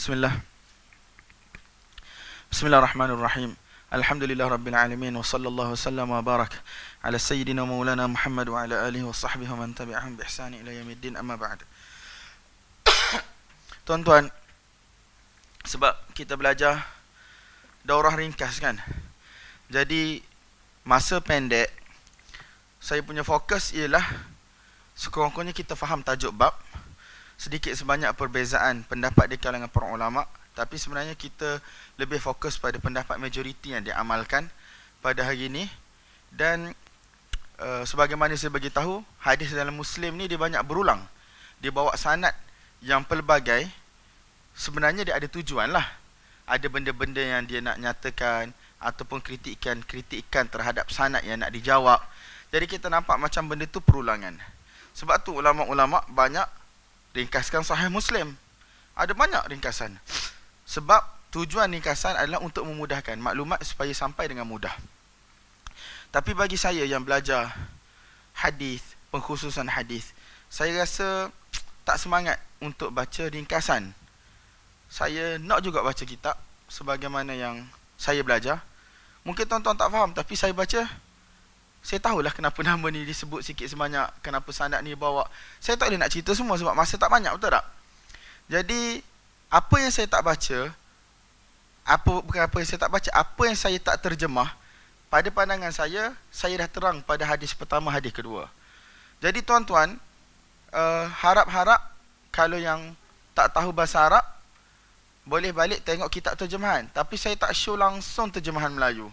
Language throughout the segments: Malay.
Bismillah. Bismillahirrahmanirrahim. Alhamdulillah rabbil alamin wa sallallahu wasallam wa barak ala sayyidina maulana Muhammad wa ala alihi wa sahbihi wa man tabi'ahum bi ihsani ila yaumiddin, amma ba'd. Tuan-tuan, sebab kita belajar daurah ringkas kan. Jadi masa pendek saya punya fokus ialah sekurang-kurangnya kita faham tajuk bab, sedikit sebanyak perbezaan pendapat di kalangan para ulama, tapi sebenarnya kita lebih fokus pada pendapat majoriti yang diamalkan pada hari ini. Dan sebagaimana saya bagi tahu, hadis dalam Muslim ni dia banyak berulang, dia bawa sanad yang pelbagai. Sebenarnya dia ada tujuan lah, ada benda-benda yang dia nak nyatakan ataupun kritikan terhadap sanad yang nak dijawab. Jadi kita nampak macam benda tu perulangan. Sebab tu ulama-ulama banyak ringkaskan Sahih Muslim. Ada banyak ringkasan. Sebab tujuan ringkasan adalah untuk memudahkan maklumat supaya sampai dengan mudah. Tapi bagi saya yang belajar hadis, pengkhususan hadis, saya rasa tak semangat untuk baca ringkasan. Saya nak juga baca kitab sebagaimana yang saya belajar. Mungkin tuan-tuan tak faham, tapi saya baca, saya tahulah kenapa nama ni disebut sikit sebanyak, kenapa sanad ni bawa. Saya tak boleh nak cerita semua sebab masa tak banyak, betul tak? Jadi apa yang saya tak baca, apa yang saya tak terjemah, pada pandangan saya dah terang pada hadis pertama, hadis kedua. Jadi tuan-tuan, harap-harap kalau yang tak tahu bahasa Arab, boleh balik tengok kitab terjemahan. Tapi saya tak show langsung terjemahan Melayu.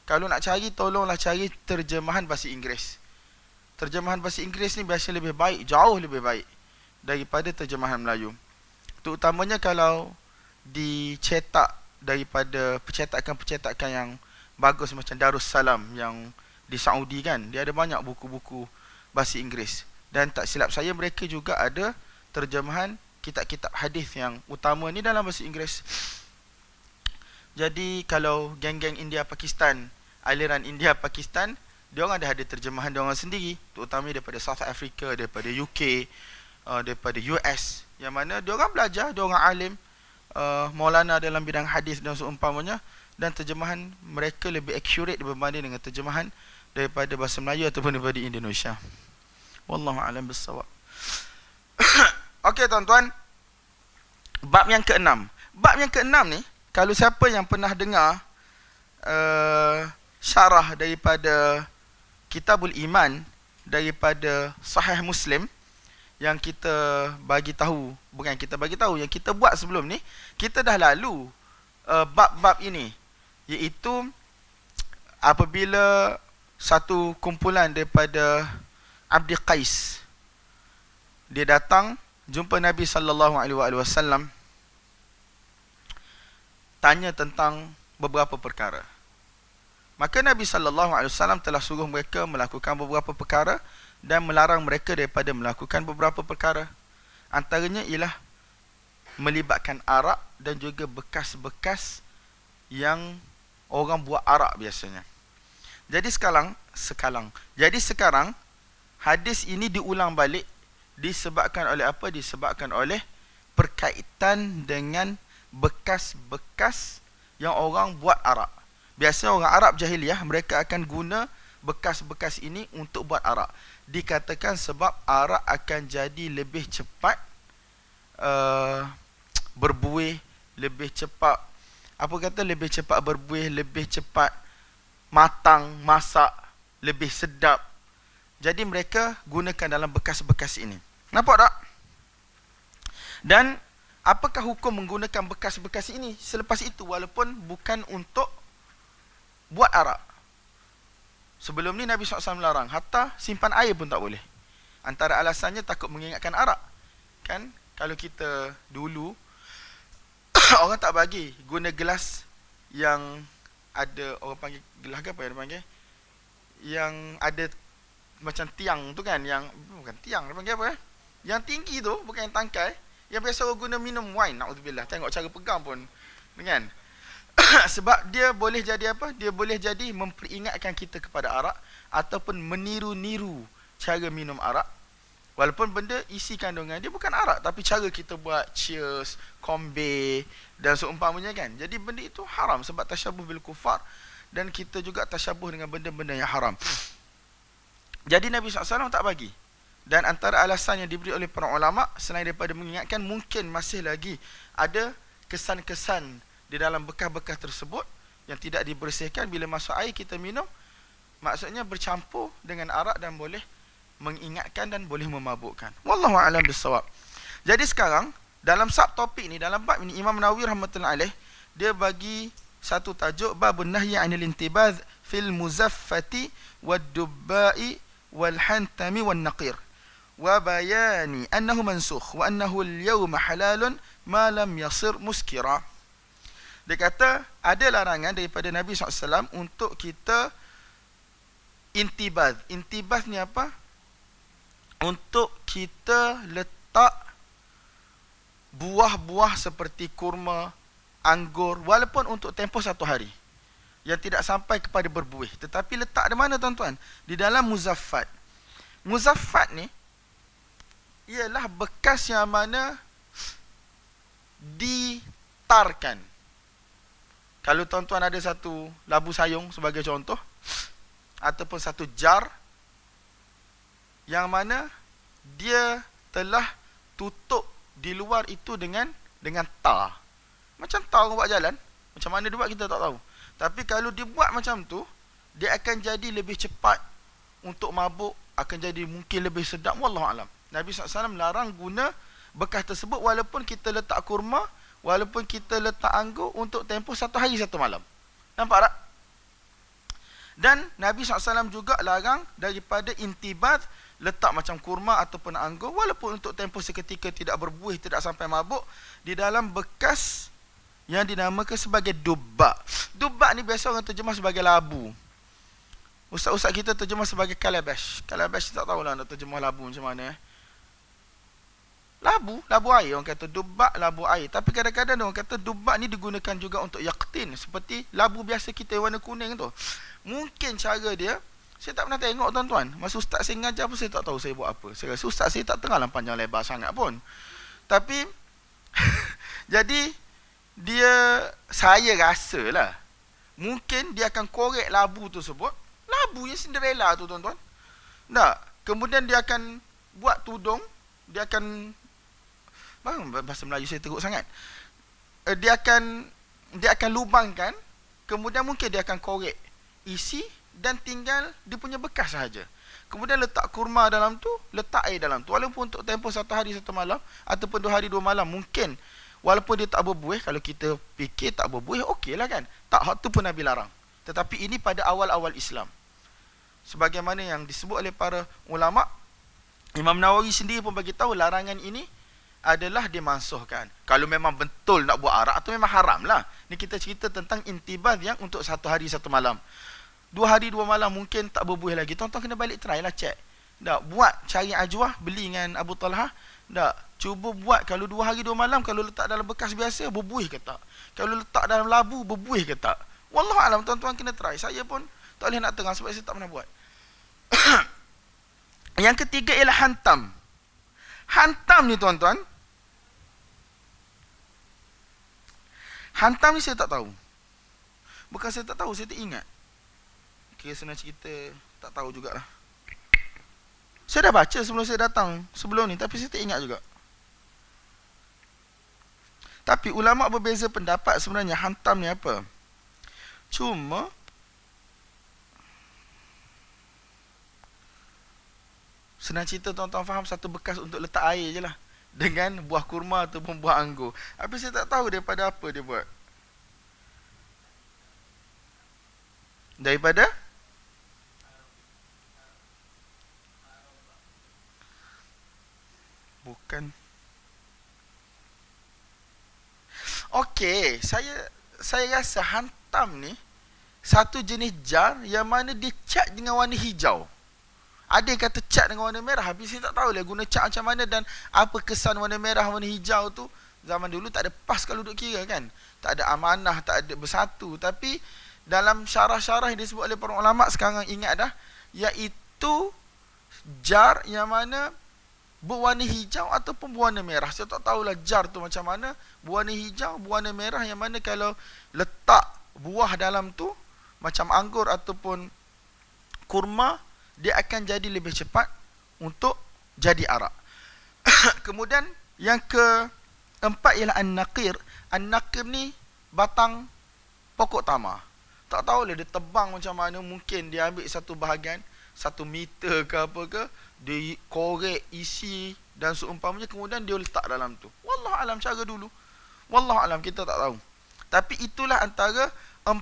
Kalau nak cari, tolonglah cari terjemahan bahasa Inggeris. Terjemahan bahasa Inggeris ni biasa lebih baik, jauh lebih baik daripada terjemahan Melayu. Terutamanya kalau dicetak daripada percetakan-percetakan yang bagus macam Darussalam yang di Saudi kan. Dia ada banyak buku-buku bahasa Inggeris. Dan tak silap saya, mereka juga ada terjemahan kitab-kitab hadis yang utama ni dalam bahasa Inggeris. Jadi kalau geng-geng India Pakistan, aliran India Pakistan, dia orang ada terjemahan dia orang sendiri, terutama daripada South Africa, daripada UK, daripada US, yang mana dia orang belajar, dia orang alim, maulana dalam bidang hadis dan seumpamanya, dan terjemahan mereka lebih accurate berbanding dengan terjemahan daripada bahasa Melayu ataupun daripada Indonesia. Wallahu a'lam bissawab. Okey tuan-tuan, bab yang ke-6. Bab yang ke-6 ni, kalau siapa yang pernah dengar syarah daripada Kitabul Iman daripada Sahih Muslim yang kita bagi tahu, bukan kita bagi tahu, yang kita buat sebelum ni, kita dah lalu bab-bab ini, iaitu apabila satu kumpulan daripada Abdi Qais, dia datang jumpa Nabi SAW, tanya tentang beberapa perkara. Maka Nabi SAW telah suruh mereka melakukan beberapa perkara dan melarang mereka daripada melakukan beberapa perkara. Antaranya ialah melibatkan arak dan juga bekas-bekas yang orang buat arak biasanya. Jadi sekarang hadis ini diulang balik disebabkan oleh apa? Disebabkan oleh berkaitan dengan bekas-bekas yang orang buat arak. Biasa orang Arab jahiliah, mereka akan guna bekas-bekas ini untuk buat arak. Dikatakan sebab arak akan jadi lebih cepat berbuih, lebih cepat, lebih cepat berbuih, lebih cepat matang, masak, lebih sedap. Jadi mereka gunakan dalam bekas-bekas ini. Nampak tak? Dan apakah hukum menggunakan bekas-bekas ini selepas itu, walaupun bukan untuk buat arak? Sebelum ni Nabi SAW larang, hatta simpan air pun tak boleh. Antara alasannya takut mengingatkan arak. Kan? Kalau kita dulu, orang tak bagi guna gelas yang ada, orang panggil gelas apa yang dia panggil, yang ada macam tiang tu kan, yang bukan tiang, dia panggil apa yang tinggi tu, bukan yang tangkai, yang biasa orang guna minum wine. Na'udzubillah, tengok cara pegang pun kan. Sebab dia boleh jadi apa? Dia boleh jadi memperingatkan kita kepada arak ataupun meniru-niru cara minum arak. Walaupun benda isi kandungan dia bukan arak, tapi cara kita buat cheers, kombe dan seumpamanya kan. Jadi benda itu haram sebab tasyabuh bil kufar, dan kita juga tasyabuh dengan benda-benda yang haram. Jadi Nabi SAW tak bagi. Dan antara alasan yang diberi oleh para ulama, selain daripada mengingatkan, mungkin masih lagi ada kesan-kesan di dalam bekas-bekas tersebut yang tidak dibersihkan. Bila masuk air kita minum, maksudnya bercampur dengan arak dan boleh mengingatkan dan boleh memabukkan. Wallahu a'lam bissawab. Jadi sekarang dalam subtopik ni, dalam bab ini, Imam Nawawi rahmatullahi alaih dia bagi satu tajuk, babun nahyi 'anil intibadh fil muzaffati wad dubba'i wal hantami wan naqir wa bayani annahu mansukh wa annahu al-yawma halalun ma lam yasir muskira. Dia kata ada larangan daripada Nabi SAW untuk kita intibadh. Intibadh ni apa? Untuk kita letak buah-buah seperti kurma, anggur, walaupun untuk tempoh 1 hari, yang tidak sampai kepada berbuih, tetapi letak di mana tuan-tuan? Di dalam muzaffat. Muzaffat ni ialah bekas yang mana ditarkan. Kalau tuan-tuan ada satu labu sayung sebagai contoh, ataupun satu jar yang mana dia telah tutup di luar itu dengan tar. Macam tar orang buat jalan, macam mana dia buat kita tak tahu. Tapi kalau dibuat macam tu, dia akan jadi lebih cepat untuk mabuk, akan jadi mungkin lebih sedap. Wallahu alam. Nabi SAW larang guna bekas tersebut, walaupun kita letak kurma, walaupun kita letak anggur untuk tempoh 1 hari 1 malam. Nampak tak? Dan Nabi SAW juga larang daripada intibadh, letak macam kurma ataupun anggur, walaupun untuk tempoh seketika, tidak berbuih, tidak sampai mabuk, di dalam bekas yang dinamakan sebagai dubba. Dubba ni biasa orang terjemah sebagai labu. Ustaz-ustaz kita terjemah sebagai calabash. Calabash tak tahulah nak terjemah labu macam mana. Labu air orang kata, dubba labu air. Tapi kadang-kadang orang kata dubba ni digunakan juga untuk yaqtin, seperti labu biasa kita warna kuning tu. Mungkin cara dia, saya tak pernah tengok tuan-tuan. Masa ustaz saya mengajar pun saya tak tahu saya buat apa. Saya rasa ustaz saya tak tengahlah panjang lebar sangat pun. Tapi jadi saya rasa lah, mungkin dia akan korek labu tersebut. Labu yang Cinderella tu tuan-tuan. Kemudian dia akan buat tudung. Dia akan, bahasa Melayu saya teruk sangat. Dia akan lubangkan. Kemudian mungkin dia akan korek isi, dan tinggal dia punya bekas sahaja. Kemudian letak kurma dalam tu, letak air dalam tu, walaupun untuk tempoh 1 hari 1 malam, ataupun 2 hari 2 malam, mungkin walaupun dia tak berbuih, kalau kita fikir tak berbuih, okey lah kan. Tak, hak tu pun Nabi larang. Tetapi ini pada awal-awal Islam, sebagaimana yang disebut oleh para ulama. Imam Nawawi sendiri pun bagi tahu larangan ini adalah dimansuhkan. Kalau memang betul nak buat arak, atau memang haram lah. Ni kita cerita tentang intibadh yang untuk 1 hari 1 malam. 2 hari 2 malam mungkin tak berbuih lagi. Tuan-tuan kena balik try lah, check. Buat, cari ajwah, beli dengan Abu Talha. Cuba buat, kalau 2 hari 2 malam, kalau letak dalam bekas biasa, berbuih ke tak? Kalau letak dalam labu, berbuih ke tak? Wallahualam, tuan-tuan kena try. Saya pun tak boleh nak terang sebab saya tak pernah buat. Yang ketiga ialah hantam. Hantam ni tuan-tuan, hantam ni saya tak tahu. Bukan saya tak tahu, saya tak ingat. Kira senang cerita, tak tahu jugalah. Saya dah baca sebelum saya datang sebelum ni, tapi saya tak ingat juga. Tapi ulama berbeza pendapat sebenarnya hantam ni apa. Cuma senang cerita tuan-tuan faham, satu bekas untuk letak air je lah, dengan buah kurma ataupun buah anggur. Tapi saya tak tahu daripada apa dia buat. Daripada bukan. Okey, saya rasa hantam ni satu jenis jar yang mana dia cat dengan warna hijau. Ada yang kata cat dengan warna merah, habis saya tak tahu lah guna cat macam mana dan apa kesan warna merah, warna hijau tu. Zaman dulu tak ada pas kalau duk kira kan. Tak ada amanah, tak ada bersatu. Tapi dalam syarah-syarah yang disebut oleh para ulama sekarang ingat dah, iaitu jar yang mana berwarna hijau ataupun berwarna merah. Saya tak tahulah jar tu macam mana, berwarna hijau, berwarna merah, yang mana kalau letak buah dalam tu macam anggur ataupun kurma, dia akan jadi lebih cepat untuk jadi arak. Kemudian yang keempat ialah an-naqir. An-naqir ni batang pokok tamar. Tak tahulah dia tebang macam mana, mungkin dia ambil satu bahagian 1 meter ke apa ke, dia korek isi dan seumpamanya, kemudian dia letak dalam tu. Wallahu alam cara dulu. Wallahu alam, kita tak tahu. Tapi itulah antara 4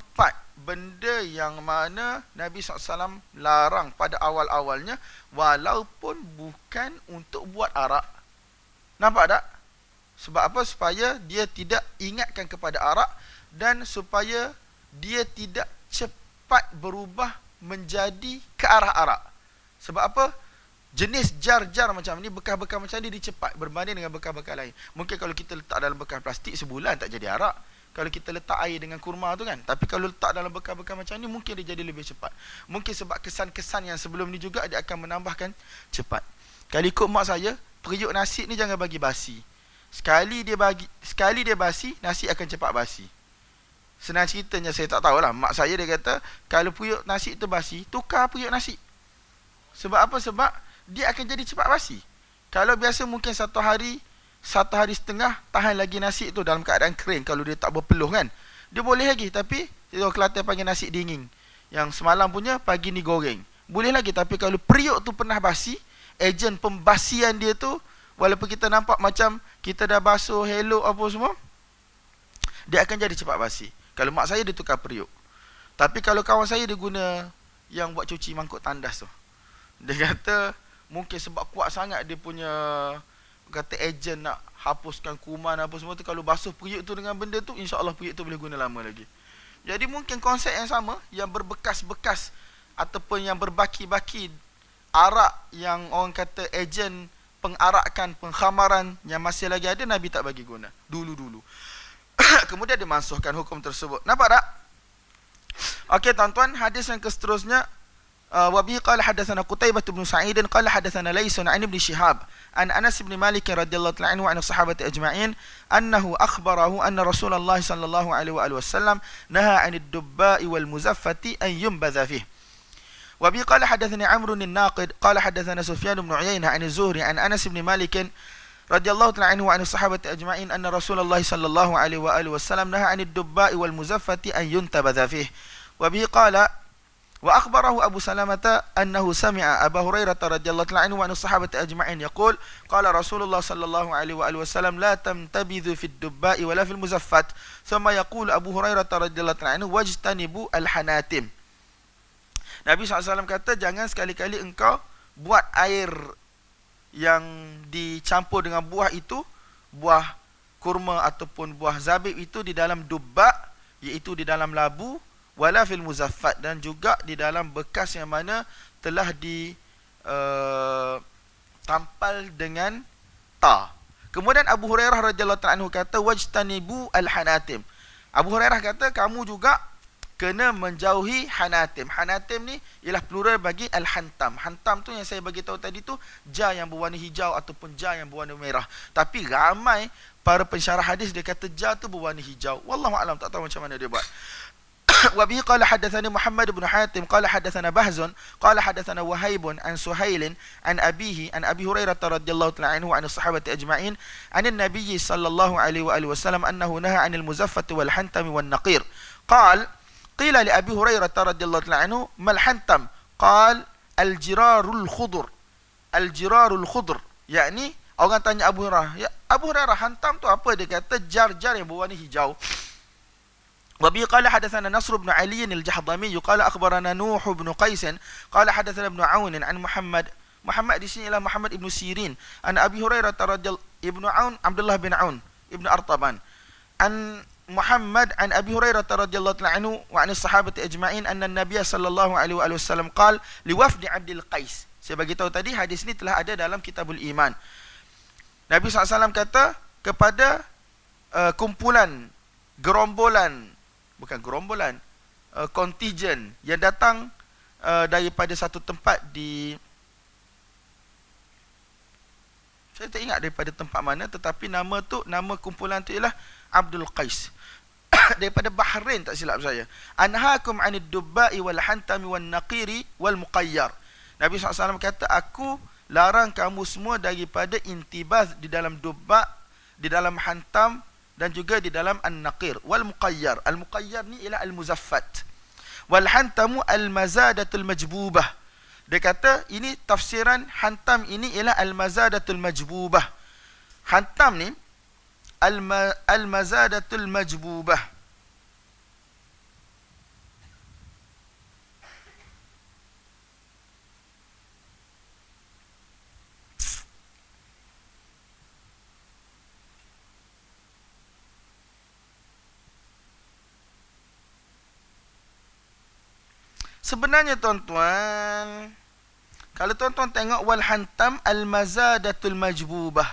benda yang mana Nabi SAW larang pada awal-awalnya, walaupun bukan untuk buat arak. Nampak tak? Sebab apa? Supaya dia tidak ingatkan kepada arak, dan supaya dia tidak cepat berubah menjadi ke arah arak. Sebab apa? Jenis jar-jar macam ni, bekas-bekas macam ni, dia cepat berbanding dengan bekas-bekas lain. Mungkin kalau kita letak dalam bekas plastik sebulan tak jadi arak, kalau kita letak air dengan kurma tu kan. Tapi kalau letak dalam bekas-bekas macam ni, mungkin dia jadi lebih cepat. Mungkin sebab kesan-kesan yang sebelum ni juga, dia akan menambahkan cepat. Kalau ikut mak saya, periuk nasi ni jangan bagi basi. Sekali dia basi, nasi akan cepat basi. Senang ceritanya, saya tak tahulah, mak saya dia kata kalau periuk nasi tu basi, tukar periuk nasi. Sebab apa? Sebab dia akan jadi cepat basi. Kalau biasa mungkin 1 hari 1 hari setengah tahan lagi nasi tu dalam keadaan kering, kalau dia tak berpeluh kan, dia boleh lagi. Tapi orang Kelantan panggil nasi dingin, yang semalam punya pagi ni goreng, boleh lagi. Tapi kalau periuk tu pernah basi, ejen pembasian dia tu, walaupun kita nampak macam kita dah basuh hello apa semua, dia akan jadi cepat basi. Kalau mak saya dia tukar periuk. Tapi kalau kawan saya dia guna yang buat cuci mangkuk tandas tu, dia kata mungkin sebab kuat sangat dia punya, kata ejen nak hapuskan kuman apa semua tu, kalau basuh periuk tu dengan benda tu, insya-Allah periuk tu boleh guna lama lagi. Jadi mungkin konsep yang sama, yang berbekas-bekas ataupun yang berbaki-baki arak, yang orang kata ejen pengarakan, penghamaran yang masih lagi ada, Nabi tak bagi guna dulu-dulu. Kemudian dia mansuhkan hukum tersebut. Nampak tak? Okey tuan-tuan, hadis yang seterusnya, wa bihi qala hadatsana Qutaibah bin Sa'id qala hadatsana Lais an Ibn Shihab an Anas bin Malik radhiyallahu anhu wa an sahabati ajma'in annahu akhbarahu anna Rasulullah sallallahu alaihi wasallam naha 'anid dubba'i wal muzaffati an yunbadha fihi. Wa bihi qala hadatsani Amr bin Naqid qala hadatsana Sufyan bin Uyainah an Az-Zuhri an Anas bin Malik radhiyallahu anhu wa an sahabati ajma'in anna Rasulullah sallallahu alaihi wasallam naha 'anid dubba'i wal muzaffati an yuntabadha fihi. Wa bihi qala وأخبره أبو سلمة أنه سمع أبا هريرة رضي الله عنه وعن الصحابة أجمعين يقول قال رسول الله صلى الله عليه وآله وسلم لا تنتبذوا في الدباء ولا في المزفت ثم يقول أبو هريرة رضي الله عنه واجتنبوا الحناتم. Nabi SAW kata, jangan sekali-kali engkau buat air yang dicampur dengan buah itu, buah kurma ataupun buah zabib itu di dalam dubba, iaitu di dalam labu, wala fil muzaffat, dan juga di dalam bekas yang mana telah tampal dengan ta. Kemudian Abu Hurairah radhiyallahu anhu kata wajtanibu al-hanatim. Abu Hurairah kata kamu juga kena menjauhi hanatim. Hanatim ni ialah plural bagi al-hantam. Hantam tu yang saya bagi tahu tadi tu jar yang berwarna hijau ataupun jar yang berwarna merah. Tapi ramai para pensyarah hadis dia kata jar tu berwarna hijau. Wallahu alam, tak tahu macam mana dia buat. وبه قال حدثني محمد بن حاتم قال حدثنا بهز قال حدثنا وهيب عن سهيل عن أبيه عن أبي هريرة رضي الله عنه وعن الصحابة أجمعين عن النبي صلى الله عليه وآله وسلم أنه نهى عن المزفة والحنتم والنقير. قيل لأبي هريرة رضي الله عنه ما الحنتم؟ قال الجرار الخضر. الجرار الخضر يعني orang tanya Abu Hurairah, ya Abu Hurairah, hantam tu apa? Dia kata jar-jar yang berwarna hijau. وبه قال حدثنا نصر بن علي الجحظمي قال أخبرنا نوح بن قيس قال حدثنا ابن عون عن محمد di sini ialah Muhammad ibn Sirin an Abi Hurairah radhiyallahu ibn Aun Abdullah bin Aun ibn Artaban an Muhammad an Abi Hurairah radhiyallahu anhu wa an sahabati ajma'in anna an-nabiy sallallahu alaihi wasallam qala liwafdi Abdul Qais. Saya bagi tahu tadi hadis ni telah ada dalam Kitabul Iman. Nabi SAW kata kepada kumpulan, gerombolan, bukan gerombolan, kontijen yang datang daripada satu tempat di Saya tak ingat daripada tempat mana, tetapi nama kumpulan tu ialah Abdul Qais. Daripada Bahrain tak silap saya. Anhaakum 'anid dubba'i wal hantami wan naqiri wal muqayyar. Nabi SAW kata, aku larang kamu semua daripada intibaz di dalam dubba', di dalam hantam dan juga di dalam an-naqir wal muqayyar. Al-muqayyar ni ialah al-muzaffat. Wal hantamu al-mazadatul majbubah. Dia kata ini tafsiran hantam ini ialah al-mazadatul majbubah. Hantam ni al-mazadatul majbubah. Sebenarnya tuan-tuan, kalau tuan-tuan tengok wal hantam al-mazadatul majbubah.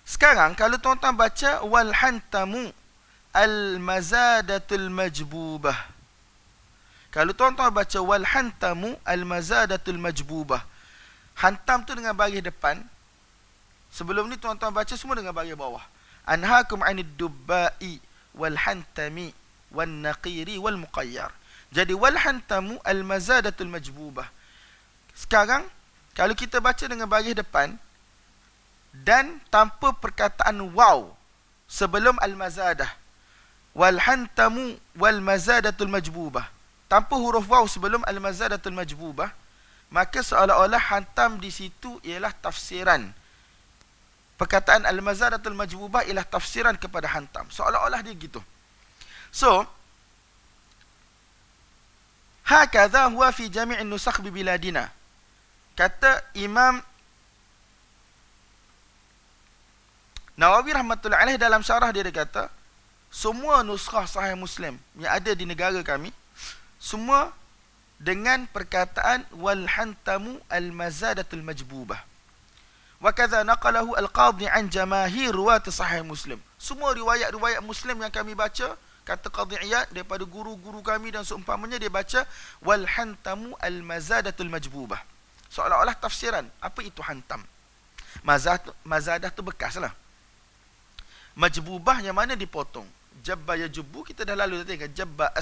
Sekarang kalau tuan-tuan baca wal hantamu al-mazadatul majbubah. Kalau tuan-tuan baca wal hantamu al-mazadatul majbubah. Hantam tu dengan baris depan. Sebelum ni tuan-tuan baca semua dengan baris bawah. Anhaakum 'anid dubba'i wal hantami wan naqiri wal muqayyar. Jadi wal hantamu al-mazadatul majbubah. Sekarang kalau kita baca dengan baris depan dan tanpa perkataan waw sebelum al-mazadah, wal hantamu wal mazadatul majbubah, tanpa huruf waw sebelum al-mazadatul majbubah, maka seolah-olah hantam di situ ialah tafsiran. Perkataan al-mazadatul majbubah ialah tafsiran kepada hantam. Seolah-olah dia gitu. So hakadha huwa fi jami'in nusakh bi biladina. Kata Imam Nawawi rahmatullahi alaih dalam syarah dia kata, semua nuskhah Sahih Muslim yang ada di negara kami semua dengan perkataan wal hantamu al mazadatul majbubah. Wa kadza naqalahu al-qadhi an jamaahir ruwat Sahih Muslim. Semua riwayat-riwayat Muslim yang kami baca, kata Qadhi Iyad daripada guru-guru kami dan seumpamanya, dia baca wal hantamu al mazadatul majbubah. Seolah-olah tafsiran. Apa itu hantam? Mazadah tu bekas lah. Majbubah yang mana dipotong. Jabba yajubbu, kita dah lalu tadi kan. Jabba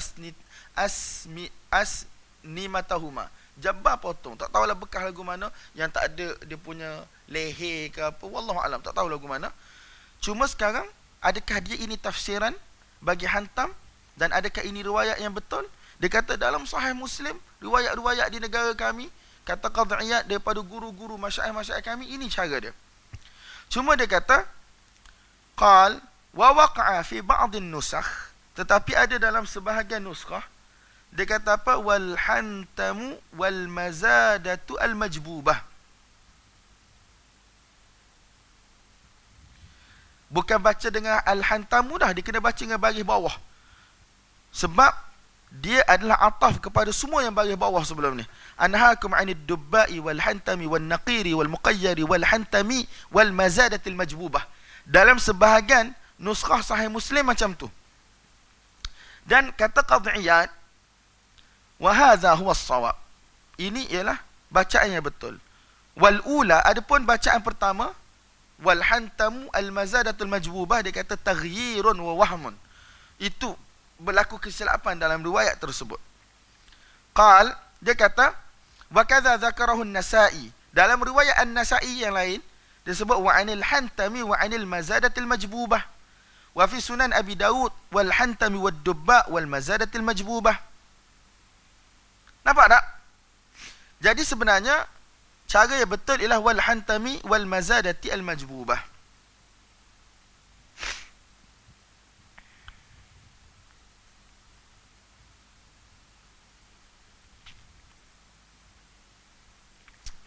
asnimatahuma. Jabba potong. Tak tahulah bekas lagu mana yang tak ada dia punya leher ke apa. Wallahualam, tak tahu lagu mana. Cuma sekarang, adakah dia ini tafsiran bagi hantam, dan adakah ini riwayat yang betul? Dia kata dalam Sahih Muslim, riwayat-riwayat di negara kami, kata Qadhi Iyad daripada guru-guru masyayikh kami, ini cara dia. Cuma dia kata qal wa waqa'a fi ba'dhin nusakh, tetapi ada dalam sebahagian nuskhah dia kata apa, wal hantamu wal mazadatu al majbubah. Bukan baca dengan al-hantamu dah, dia kena baca dengan baris bawah. Sebab dia adalah ataf kepada semua yang baris bawah sebelum ni. Anhaakum 'anid dubba'i wal hantami wan naqiri wal muqayyari wal hantami wal mazadatil majbubah. Dalam sebahagian nuskhah Sahih Muslim macam tu. Dan kata Qadhi Iyad, wa hadza huwa as-shawab. Ini ialah bacaan yang betul. Wal ula, adapun bacaan pertama wal hantamu al mazadatul majbubah, dia kata taghyirun wa wahmun. Itu berlaku kesilapan dalam riwayat tersebut. Qal, dia kata wa kadza dzakarahu an-Nasa'i. Dalam riwayat an-Nasa'i yang lain dia sebut wa anil hantami wa anil mazadatil majbubah. Wa fi sunan Abi Daud wal hantami wad dubba wal mazadatil majbubah. Nampak tak? Jadi sebenarnya cara yang betul ialah wal hantami wal mazadati al majbubah.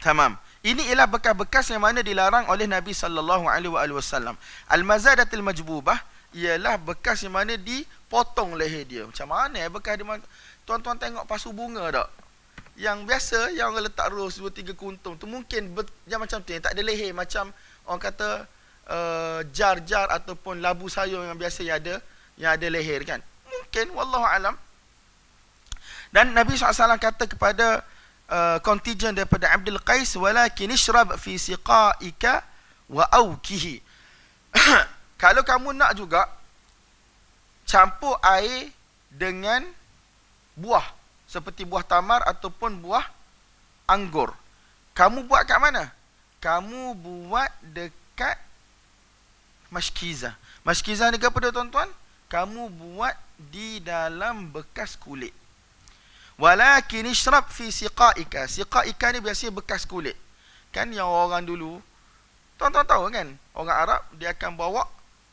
Tamam. Ini ialah bekas-bekas yang mana dilarang oleh Nabi sallallahu alaihi wasallam. Al mazadatil majbubah ialah bekas yang mana dipotong leher dia. Macam mana bekas dia? Tuan-tuan tengok pasu bunga tak? Yang biasa yang orang letak ros 2-3 kuntung tu mungkin yang macam tu, yang tak ada leher, macam orang kata jar-jar ataupun labu sayur yang biasa yang ada leher kan. Mungkin, wallahu alam. Dan Nabi SAW kata kepada kontijen daripada Abdul Qais, walakin ishrab fi siqaika wa aukihi. Kalau kamu nak juga campur air dengan buah seperti buah tamar ataupun buah anggur, kamu buat kat mana? Kamu buat dekat mashkizah. Mashkizah ni apa dia tuan-tuan? Kamu buat di dalam bekas kulit. Walakin ishrab fi siqaika. Siqaika ni biasanya bekas kulit. Kan yang orang dulu, tuan-tuan tahu kan, orang Arab dia akan bawa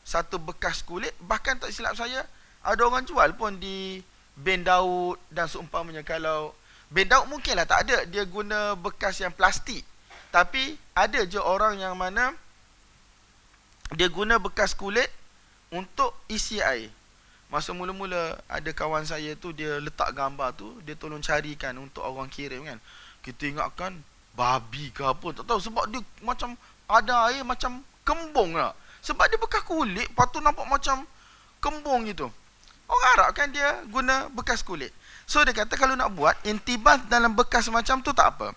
satu bekas kulit. Bahkan tak silap saya, ada orang jual pun di Ben Daud dan seumpamanya. Kalau Ben Daud mungkinlah tak ada, dia guna bekas yang plastik. Tapi ada je orang yang mana dia guna bekas kulit untuk isi air. Masa mula-mula ada kawan saya tu, dia letak gambar tu, dia tolong carikan untuk orang kirim kan. Kita ingatkan babi ke apa, tak tahu, sebab dia macam ada air macam kembung lah. Sebab dia bekas kulit, lepas tu nampak macam kembung gitu. Orang Arab kan dia guna bekas kulit. So dia kata kalau nak buat intibas dalam bekas macam tu tak apa.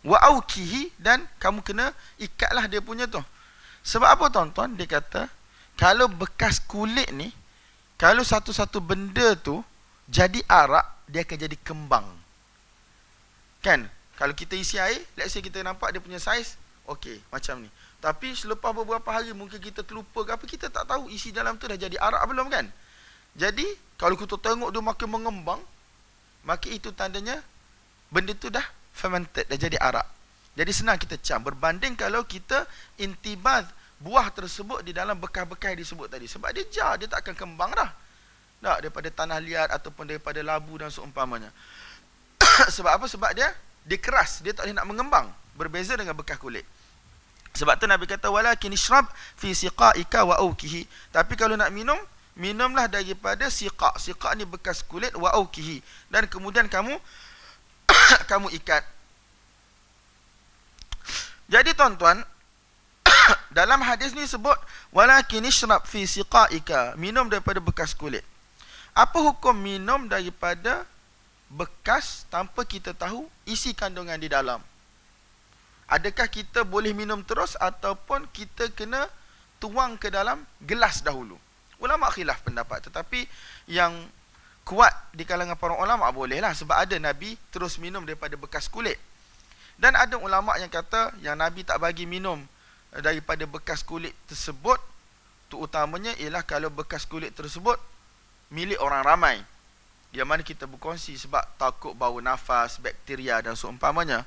Wa aukihi, dan kamu kena ikatlah dia punya tu. Sebab apa tuan-tuan? Dia kata kalau bekas kulit ni, kalau satu-satu benda tu jadi arak, dia akan jadi kembang. Kan? Kalau kita isi air, let's say kita nampak dia punya saiz, okey, macam ni. Tapi selepas beberapa hari mungkin kita terlupa ke apa, kita tak tahu isi dalam tu dah jadi arak belum kan? Jadi, kalau kita tengok dia makin mengembang, maka itu tandanya benda tu dah fermented, dah jadi arak. Jadi senang kita cam. Berbanding kalau kita intibaz buah tersebut di dalam bekas-bekas disebut tadi. Sebab dia jar, dia tak akan kembang dah. Tak, daripada tanah liat ataupun daripada labu dan seumpamanya. Sebab apa? Sebab dia keras, dia tak boleh nak mengembang. Berbeza dengan bekas kulit. Sebab tu Nabi kata walakin ishrab fi siqaika wa aukihi. Tapi kalau nak minum, minumlah daripada siqa. Siqa ni bekas kulit, wa aukihi. Dan kemudian kamu kamu ikat. Jadi tuan-tuan, dalam hadis ni sebut walakin ishrab fi siqaika, minum daripada bekas kulit. Apa hukum minum daripada bekas tanpa kita tahu isi kandungan di dalam? Adakah kita boleh minum terus ataupun kita kena tuang ke dalam gelas dahulu? Ulama khilaf pendapat, tetapi yang kuat di kalangan para ulama bolehlah, sebab ada Nabi terus minum daripada bekas kulit. Dan ada ulama yang kata yang Nabi tak bagi minum daripada bekas kulit tersebut, tu utamanya ialah kalau bekas kulit tersebut milik orang ramai, yang mana kita berkongsi sebab takut bau nafas, bakteria dan seumpamanya.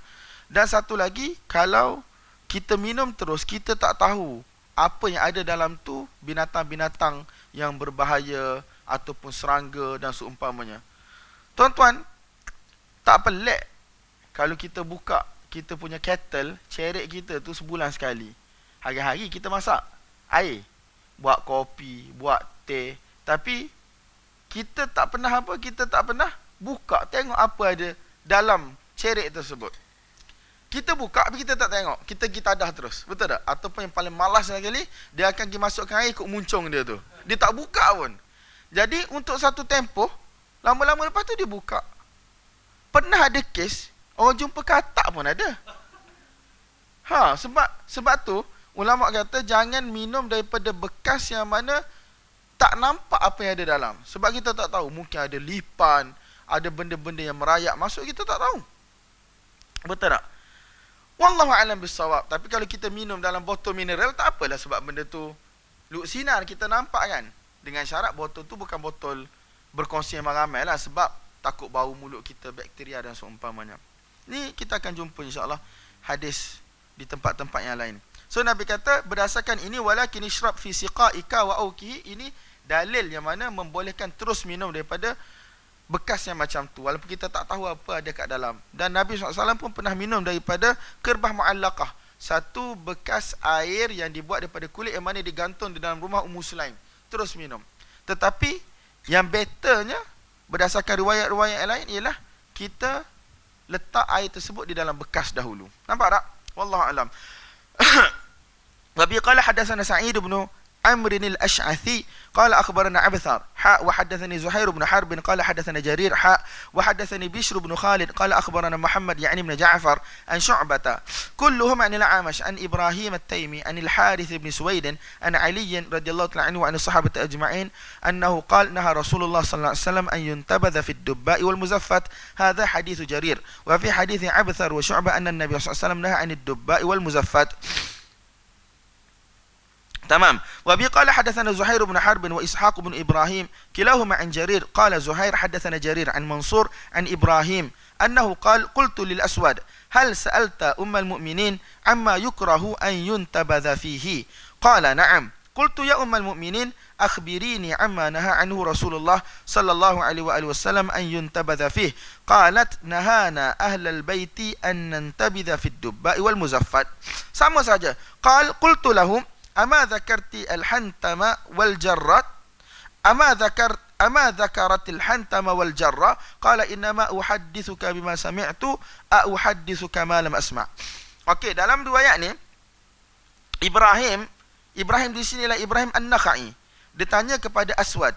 Dan satu lagi, kalau kita minum terus, kita tak tahu apa yang ada dalam tu, binatang-binatang yang berbahaya ataupun serangga dan seumpamanya. Tuan-tuan, tak pelik kalau kita buka kita punya kettle, cerik kita tu sebulan sekali. Hari-hari kita masak air, buat kopi, buat teh, tapi kita tak pernah apa, kita tak pernah buka tengok apa ada dalam cerik tersebut. Kita buka tapi kita tak tengok, kita pergi tadah terus, betul tak? Ataupun yang paling malas sekali, dia akan pergi masukkan air ikut muncung dia tu, dia tak buka pun. Jadi untuk satu tempoh, lama-lama lepas tu dia buka. Pernah ada kes orang jumpa katak pun ada. Sebab tu ulama kata jangan minum daripada bekas yang mana tak nampak apa yang ada dalam. Sebab kita tak tahu, mungkin ada lipan, ada benda-benda yang merayak masuk, kita tak tahu. Betul tak? Wallahu a'lam bissawab. Tapi kalau kita minum dalam botol mineral, tak apalah, sebab benda tu luk sinar kita nampak kan. Dengan syarat botol tu bukan botol berkongsi yang ramai lah, sebab takut bau mulut kita, bakteria dan seumpamanya. Ni kita akan jumpa insya-Allah hadis di tempat-tempat yang lain. So Nabi kata berdasarkan ini walakin ishrab fi siqaika wa aukihi, ini dalil yang mana membolehkan terus minum daripada bekas yang macam tu walaupun kita tak tahu apa ada kat dalam. Dan Nabi SAW pun pernah minum daripada kerbah mu'allaqah, satu bekas air yang dibuat daripada kulit yang mana digantung di dalam rumah Ummu Sulaim. Terus minum. Tetapi yang betternya berdasarkan riwayat-riwayat yang lain ialah kita letak air tersebut di dalam bekas dahulu. Nampak tak? Wallahu a'lam. Wa bi qala hadatsana Sa'id bin عمرو الأشعثي قال أخبرنا عبثر وحدثني زهير بن حرب قال حدثنا جرير وحدثني بشر بن خالد قال أخبرنا محمد يعني بن جعفر عن شعبة كلهم عن الأعمش عن إبراهيم التيمي عن الحارث بن سويد عن علي رضي الله تعالى عنه وعن الصحابة أجمعين أنه قال نهى رسول الله صلى الله عليه وسلم أن ينتبذ في الدباء والمزفت. هذا حديث جرير. وفي حديث عبثر وشعبة أن النبي صلى الله عليه وسلم نهى عن الدباء والمزفت. تمام. وبي قال حدثنا زهير بن حرب وإسحاق بن إبراهيم كلاهما عن جرير قال زهير حدثنا جرير عن منصور عن إبراهيم أنه قال قلت للأسود هل سألت أم المؤمنين عما يكره أن ينتبذ فيه؟ قال نعم. قلت يا أم المؤمنين أخبريني عما نهى عنه رسول الله صلى الله عليه وآله وسلم أن ينتبذ فيه. قالت نهانا أهل البيت أن ننتبذ في الدباء والمزفت. sama saja. قال قلت لهم أما ذكرت الحنتم والجرة أما ذكرت الحنتم والجرة؟ قال إنما أحدثك بما سمعت أحدثك ما لم أسمع. Okey, dalam riwayat ni Ibrahim di sinilah Ibrahim An-Nakhai. Dia tanya kepada Aswad.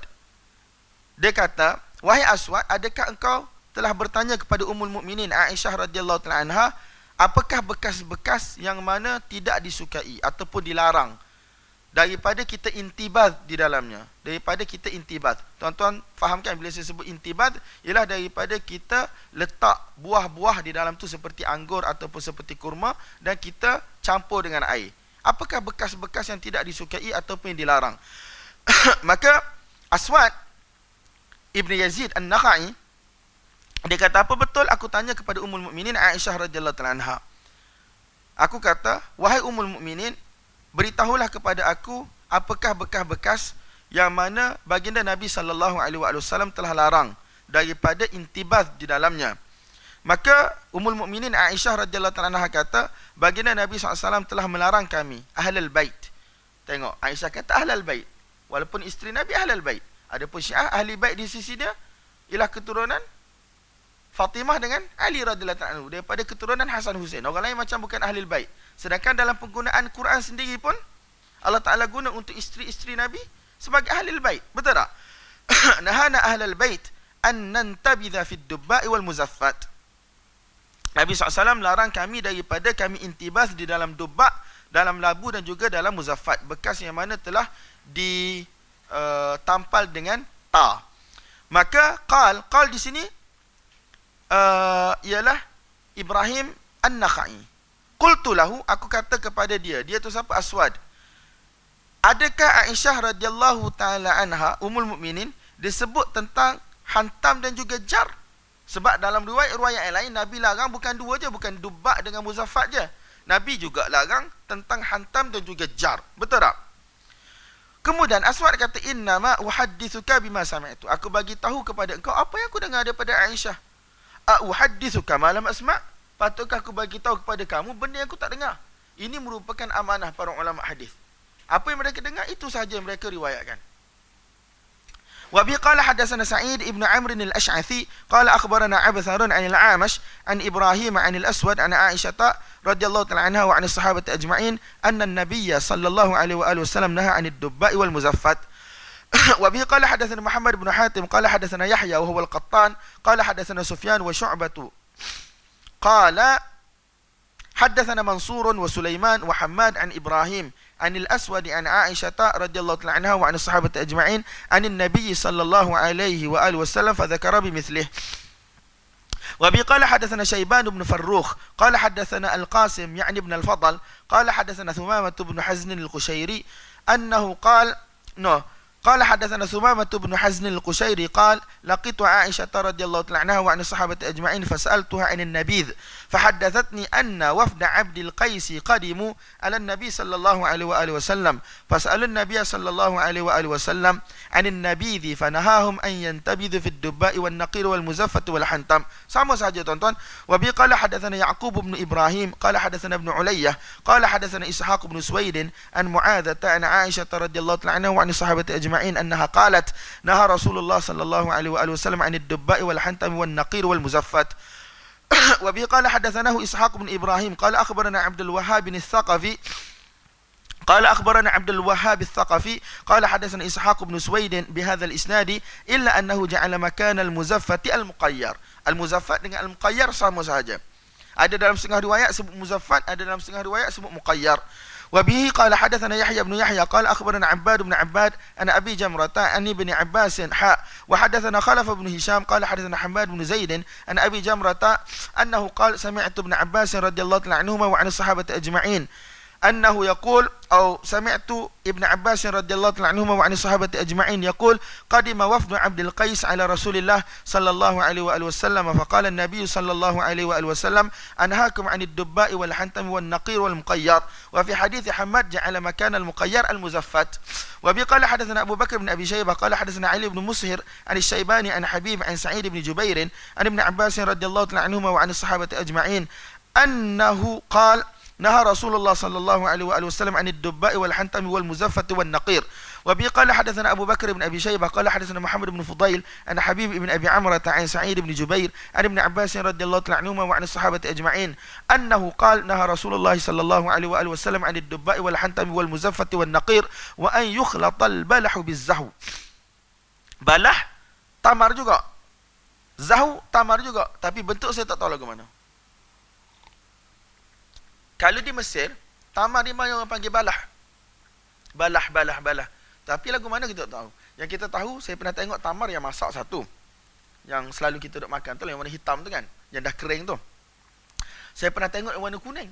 Dia kata, "Wahai Aswad, adakah engkau telah bertanya kepada Ummul Mukminin Aisyah radhiyallahu taala anha, apakah bekas-bekas yang mana tidak disukai ataupun dilarang daripada kita intibad di dalamnya?" Daripada kita intibad. Tuan-tuan fahamkan bila saya sebut intibad, ialah daripada kita letak buah-buah di dalam tu seperti anggur ataupun seperti kurma dan kita campur dengan air. Apakah bekas-bekas yang tidak disukai ataupun yang dilarang? Maka Aswad Ibn Yazid An-Nakhai dia kata, apa betul aku tanya kepada Ummul Mukminin Aisyah radhiyallahu taala anha. Aku kata, wahai Ummul Mukminin, beritahulah kepada aku apakah bekas-bekas yang mana baginda Nabi sallallahu alaihi wasallam telah larang daripada intibaz di dalamnya. Maka Ummul Mukminin Aisyah radhiyallahu taala anha kata, baginda Nabi SAW telah melarang kami ahlul bait. Tengok, Aisyah kata ahlul bait, walaupun isteri Nabi ahlul bait. Adapun Syiah ahli bait di sisi dia ialah keturunan Fatimah dengan Ali radhiyallahu taala anhu, daripada keturunan Hasan Husain. Orang lain macam bukan ahli bait. Sedangkan dalam penggunaan Quran sendiri pun Allah Taala guna untuk isteri-isteri Nabi sebagai ahli bait. Betul tak? Nahana ahlul bait an nantabidha fid dubba'i wal muzaffat. Nabi SAW larang kami daripada kami intibas di dalam dubba', dalam labu dan juga dalam muzaffat, bekas yang mana telah ditampal dengan ta. Maka qal di sini ialah Ibrahim An-Nakhai. Qultu lahu, aku kata kepada dia tu siapa? Aswad. Adakah Aisyah radhiyallahu taala anha Ummul Mukminin disebut tentang hantam dan juga jar? Sebab dalam riwayat yang lain Nabi larang bukan dua je, bukan dubba' dengan muzaffat je. Nabi juga larang tentang hantam dan juga jar. Betul tak? Kemudian Aswad kata, innama uhaddithuka bima sami'tu. Aku bagi tahu kepada engkau apa yang aku dengar daripada Aisyah. Uhaddithuka ma lam asma'. Patutkah aku bagi tahu kepada kamu benda yang aku tak dengar? Ini merupakan amanah para ulama hadis. Apa yang mereka dengar itu sahaja yang mereka riwayatkan. وبه قال حدثنا سعيد ابن عمرو الأشعثي قال أخبرنا عبثر عن الأعمش عن إبراهيم عن الأسود عن عائشة رضي الله تعالى عنها وعن الصحابة أجمعين أن النبي صلى الله عليه وآله وسلم نهى عن الدباء والمزفت. وبه قال حدثنا محمد بن حاتم قال حدثنا يحيى وهو القطان قال حدثنا سفيان وشعبة قال حدثنا منصور وسليمان وحماد عن إبراهيم عن الأسود عن عائشة رضي الله تعالى عنها وعن الصحابة أجمعين عن النبي صلى الله عليه وآله وسلم فذكر بمثله. وبه قال حدثنا شيبان بن فروخ قال حدثنا القاسم يعني ابن الفضل قال حدثنا ثمامة بن حزن القشيري أنه قال حدثنا ثمامة بن حزن القشيري قال لقيت عائشة رضي الله تعالى عنها وعن الصحابة أجمعين فسألتها عن النبيذ فحدثتني أن وفد عبد القيس قدموا على النبي صلى الله عليه وآله وسلم فسألوا النبي صلى الله عليه وآله وسلم عن النبيذ فنهاهم أن ينتبذوا في الدباء والنقير والمزفة والحنتم. Sama saja tuan-tuan. وبه قال حدثنا يعقوب بن إبراهيم قال حدثنا ابن علية قال حدثنا إسحاق بن سويد عن معاذة عن عائشة رضي الله تعالى عنها وعن الصحابة أجمعين أنها قالت نهى رسول الله صلى الله عليه وآله وسلم عن الدباء والحنتم والنقير والمزفت. وبه قال حدثناه إسحاق بن إبراهيم قال أخبرنا عبد الوهاب الثقفي قال أخبرنا عبد الوهاب الثقفي قال حدثنا إسحاق بن سويد بهذا الإسناد إلا أنه جعل مكان المزفت المقير. Al-muzaffat dengan al-muqayyar sama sahaja. Ada dalam setengah riwayat sebut muzaffat, ada dalam setengah riwayat sebut muqayyar. وبه قال حدثنا يحيى بن يحيى قال أخبرنا عباد بن عباد أن أبي جمرة عن ابن عباس حاء وحدثنا خلف بن هشام قال حدثنا حماد بن زيد أن أبي جمرة أنه قال سمعت ابن عباس رضي الله عنهما وعن الصحابة أجمعين أنه يقول أو سمعت ابن عباس رضي الله عنهما وعن الصحابة أجمعين يقول قدم وفد عبد القيس على رسول الله صلى الله عليه وآله وسلم فقال النبي صلى الله عليه وآله وسلم أنهاكم عن الدباء والحنتم والنقير والمقير. وفي حديث حماد جعل مكان المقير المزفت. وبي قال حدثنا أبو بكر بن أبي شيبة قال حدثنا علي بن مسهر عن الشيباني عن حبيب عن سعيد بن جبير عن ابن عباس رضي الله عنهما وعن الصحابة أجمعين أنه قال نهى رسول الله صلى الله عليه وآله وسلم عن الدباء والحنتم والمزفة والنقير. وبي قال حدثنا أبو بكر بن أبي شيبة قال حدثنا محمد بن فضيل عن حبيب بن أبي عمرة عن سعيد بن جبير عن ابن عباس رضي الله عنهما وعن الصحابة أجمعين أنه قال نهى رسول الله صلى الله عليه وآله وسلم عن الدباء والحنتم والمزفة والنقير وأن يخلط البلح بالزهو. Balah tamar juga, zahu tamar juga, tapi bentuk saya tak tahu lagu mana. Kalau di Mesir, tamar di mana orang panggil balah. Balah. Tapi lagu mana kita tak tahu. Yang kita tahu, saya pernah tengok tamar yang masak satu. Yang selalu kita duk makan tu, yang warna hitam tu kan. Yang dah kering tu. Saya pernah tengok yang warna kuning.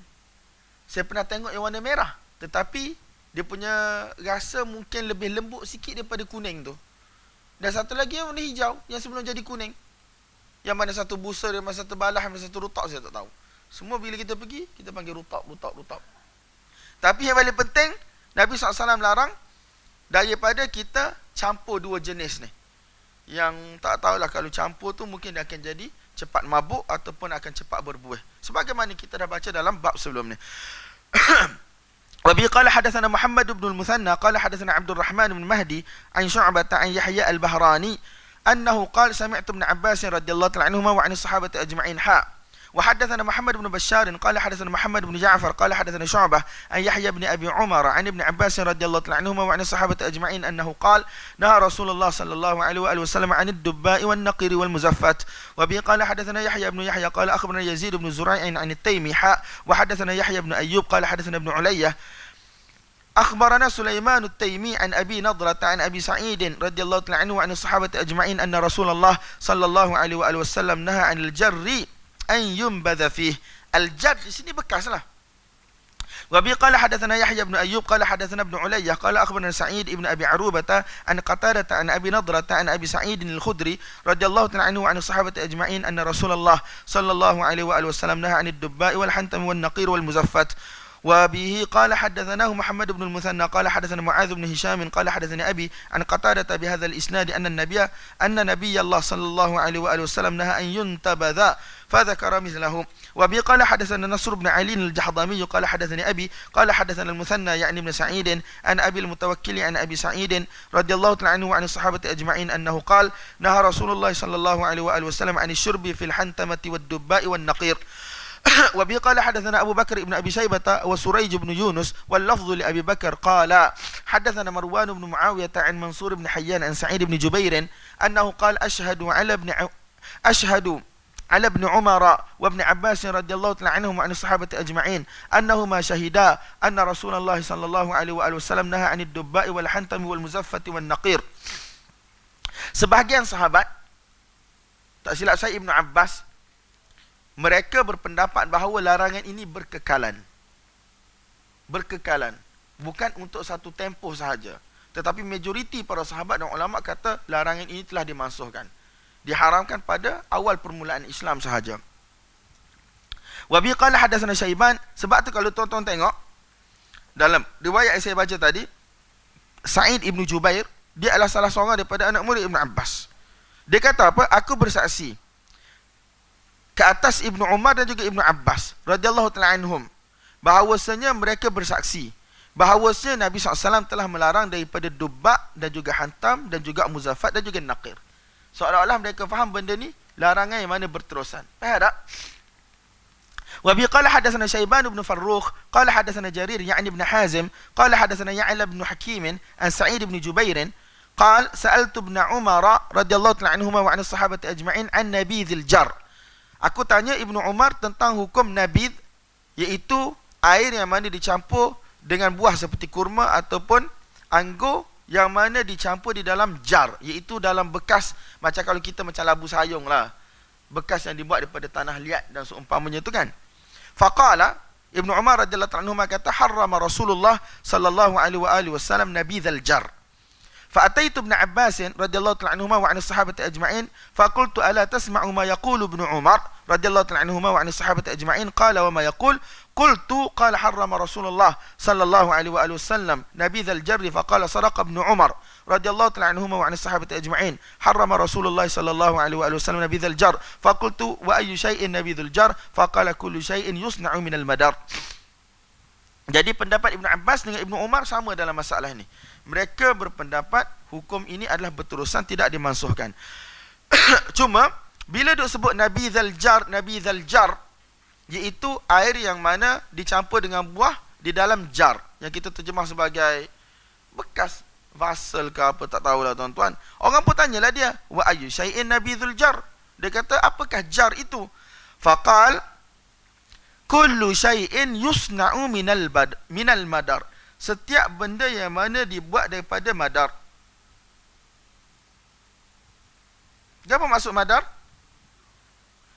Saya pernah tengok yang warna merah. Tetapi, dia punya rasa mungkin lebih lembut sikit daripada kuning tu. Dan satu lagi yang warna hijau, yang sebelum jadi kuning. Yang mana satu busa, yang mana satu balah, yang mana satu rutak, saya tak tahu. Semua bila kita pergi, kita panggil rutab. Tapi yang paling penting, Nabi SAW larang daripada kita campur dua jenis ni. Yang tak tahulah kalau campur tu mungkin dia akan jadi cepat mabuk ataupun akan cepat berbuih. Sebagaimana kita dah baca dalam bab sebelum ni. وبه قال حدثنا محمد بن المثنى قال حدثنا عبد الرحمن بن مهدي عن شعبة عن يحيى البهراني أنه قال سمعت ابن عباس رضي الله عنهما وعن الصحابة أجمعين وحدثنا محمد بن بشار قال حدثنا محمد بن جعفر قال حدثنا شعبة عن يحيى بن أبي عمر عن ابن عباس رضي الله عنهما وعن الصحابة أجمعين أنه قال نهى رسول الله صلى الله عليه وآله وسلم عن الدباء والنقير والمزفت. وبه قال حدثنا يحيى بن يحيى قال أخبرنا يزيد بن زريع عن التيمي وحدثنا يحيى بن أيوب قال حدثنا ابن علية أخبرنا سليمان التيمي عن أبي نضرة عن أبي سعيد رضي الله عنه وعن الصحابة أجمعين أن رسول الله صلى الله عليه وآله وسلم نهى عن الجر أن ينبذ فيه. الجر di sini bekas lah. وبه قال حدثنا يحيى بن أيوب قال حدثنا ابن علية قال أخبرنا سعيد ابن أبي عروبة عن قتادة عن أبي نضرة عن أبي سعيد الخدري رضي الله عنه وعن الصحابة أجمعين أن رسول الله صلى الله عليه وآله وسلم نهى عن الدباء والحنتم والنقير والمزفت. وبه قال حدثناه محمد بن المثنى قال حدثنا معاذ بن هشام قال حدثني أبي عن قتادة بهذا الإسناد أن نبي الله صلى الله عليه وآله وسلم نهى أن ينتبذ فذكر مثله. وبه قال حدثنا نصر بن علي الجحضمي قال حدثني أبي قال حدثنا المثنى يعني ابن سعيد عن أبي المتوكل عن أبي سعيد رضي الله عنه وعن الصحابة أجمعين أنه قال نهى رسول الله صلى الله عليه وآله وسلم عن الشرب في الحنتمة والدباء والنقير. وبه قال حدثنا أبو بكر بن أبي شيبة وسريج بن يونس واللفظ لأبي بكر قال حدثنا مروان بن معاوية عن منصور بن حيان عن سعيد بن جبير أنه قال أشهد على ابن عمر وابن عباس رضي الله عنهم وعن الصحابة أجمعين أنهما شهدا أن رسول الله صلى الله عليه وآله وسلم نهى عن الدباء والحنتم والمزفة والنقير. Sebahagian sahabat, tak silap saya Ibn Abbas, mereka berpendapat bahawa larangan ini berkekalan. Bukan untuk satu tempoh sahaja. Tetapi majoriti para sahabat dan ulama kata larangan ini telah dimansuhkan. Diharamkan pada awal permulaan Islam sahaja. Wabi qala hadatsana Syaiban, sebab tu kalau tuan-tuan tengok dalam riwayat yang saya baca tadi, Sa'id ibn Jubair, dia adalah salah seorang daripada anak murid Ibn Abbas. Dia kata apa? Aku bersaksi ke atas Ibnu Umar dan juga Ibnu Abbas radhiyallahu ta'ala anhum, bahawasanya mereka bersaksi bahawasanya Nabi SAW telah melarang daripada dubak dan juga hantam dan juga muzafat dan juga naqir. Seolah-olah mereka faham benda ni larangan yang mana berterusan. Faham tak? وبه قال حدثنا شيبان بن فروخ قال حدثنا جرير يعني ابن حازم قال حدثنا يعلى بن حكيم عن سعيد بن جبير قال سألت ابن عمر رضي الله تعالى عنهما وعن الصحابة أجمعين عن نبيذ الجر. Aku tanya Ibnu Umar tentang hukum nabidh, iaitu air yang mana dicampur dengan buah seperti kurma ataupun anggur yang mana dicampur di dalam jar, iaitu dalam bekas, macam kalau kita macam labu sayung lah, bekas yang dibuat daripada tanah liat dan seumpamanya tu kan. Faqala Ibnu Umar radhiyallahu anhu kata harrama Rasulullah sallallahu alaihi wasallam nabidhal jar. فأتيت ابن عباس رضي الله تعالى عنهما وعن الصحابة أجمعين فقلت ألا تسمع ما يقول ابن عمر رضي الله تعالى عنهما وعن الصحابة أجمعين قال وما يقول قلت قال حرم رسول الله صلى الله عليه وآله وسلم نبيذ الجر فقال صدق ابن عمر رضي الله تعالى عنهما وعن الصحابة أجمعين حرم رسول الله صلى الله عليه وآله وسلم نبيذ الجر فقلت وأي شيء نبيذ الجر فقال كل شيء يصنع من المدار. Jadi pendapat Ibn Abbas dengan Ibn Umar sama dalam masalah ini. Mereka berpendapat hukum ini adalah berterusan, tidak dimansuhkan. Cuma bila duk sebut nabidhal jar, iaitu air yang mana dicampur dengan buah di dalam jar, yang kita terjemah sebagai bekas vasel ke apa, tak tahulah tuan-tuan. Orang pun tanyalah dia, wa ayyu syai'in nabidhul jar? Dia kata, apakah jar itu? Faqal kullu syai'in yusna'u minal madar. Setiap benda yang mana dibuat daripada madar. Apa maksud madar?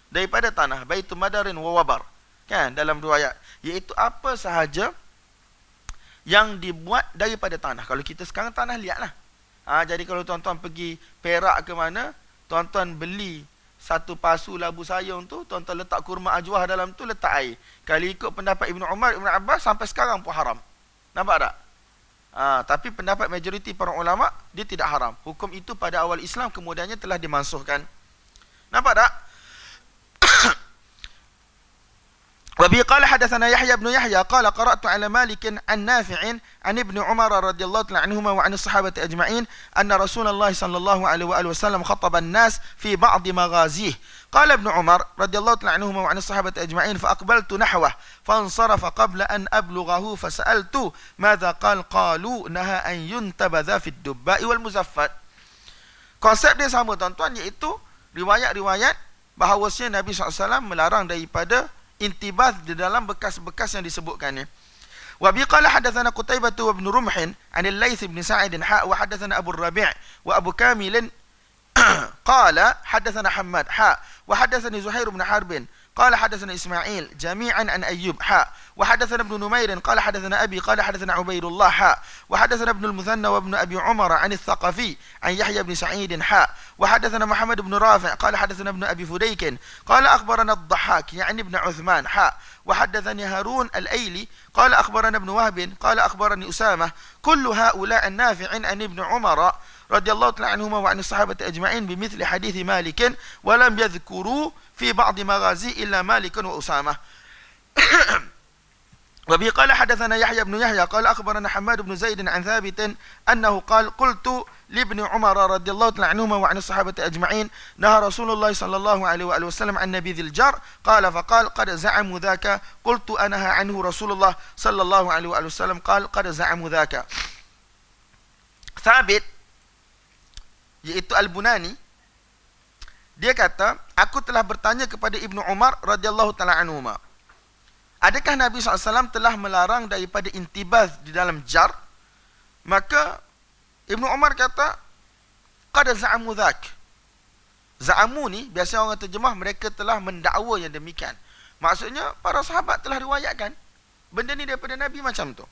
Daripada tanah. Baitu madarin wa wabar. Kan dalam riwayat, iaitu apa sahaja yang dibuat daripada tanah. Kalau kita sekarang tanah liat lah. Jadi kalau tuan-tuan pergi Perak ke mana, tuan-tuan beli satu pasu labu sayung tu, tuan-tuan letak kurma ajwah dalam tu, letak air. Kalau ikut pendapat Ibnu Umar, Ibn Abbas, sampai sekarang pun haram. Nampak tak? Tapi pendapat majoriti para ulama, dia tidak haram. Hukum itu pada awal Islam kemudiannya telah dimansuhkan. Nampak tak? وبه قال حدثنا يحيى بن يحيى قال قرأت على مالك عن نافع عن ابن عمر رضي الله عنهما وعن الصحابة أجمعين أن رسول الله صلى الله عليه وآله وسلم خطب الناس في بعض مغازيه. قال ابن عمر رضي الله عنهما وعن الصحابة أجمعين فأقبلت نحوه فانصرف قبل أن أبلغه فسألت ماذا قال. قالوا نهى أن ينتبذ في الدباء والمزفت. Konsep dia sama tuan-tuan, iaitu riwayat-riwayat bahawasanya Nabi SAW melarang daripada intibaz di dalam bekas-bekas yang disebutkannya. Wa bi qala hadatsana Qutaibah wa ibn Rumh an al-Laits ibn Sa'id wa hadatsana Abu Rabi' wa Abu Kamil qala hadatsana Hammad wa hadatsani Zuhair ibn Harb قال حدثنا إسماعيل جميعا عن أيوب وحدثنا ابن نمير قال حدثنا أبي قال حدثنا عبيد الله وحدثنا ابن المثنى وابن أبي عمر عن الثقفي عن يحيى بن سعيد وحدثنا محمد بن رافع قال حدثنا ابن أبي فديك قال أخبرنا الضحاك يعني ابن عثمان وحدثني هارون الأيلي قال أخبرنا ابن وهب قال أخبرني أسامة كل هؤلاء النافع عن ابن عمر رضي الله تعالى عنهما وعن الصحابة أجمعين بمثل حديث مالك ولم يذكروا في بعض مغازي إلا مالك وأسامة. وبه قال حدثنا يحيى بن يحيى قال أخبرنا حماد بن زيد عن ثابت أنه قال قلت لابن عمر رضي الله تعالى عنهما وعن الصحابة أجمعين نهى رسول الله صلى الله عليه وآله وسلم عن نبيذ الجر قال فقال قد زعموا ذاك قلت أنهى عنه رسول الله صلى الله عليه وآله وسلم قال قد زعموا ذاك. Thabit, iaitu Al-Bunani, dia kata, aku telah bertanya kepada Ibnu Umar radhiyallahu ta'ala anhuma, adakah Nabi SAW telah melarang daripada intibaz di dalam jar? Maka Ibnu Umar kata, qad za'amu dhak. Za'amu ni biasa orang terjemah mereka telah mendakwa yang demikian. Maksudnya para sahabat telah riwayatkan benda ni daripada Nabi macam tu.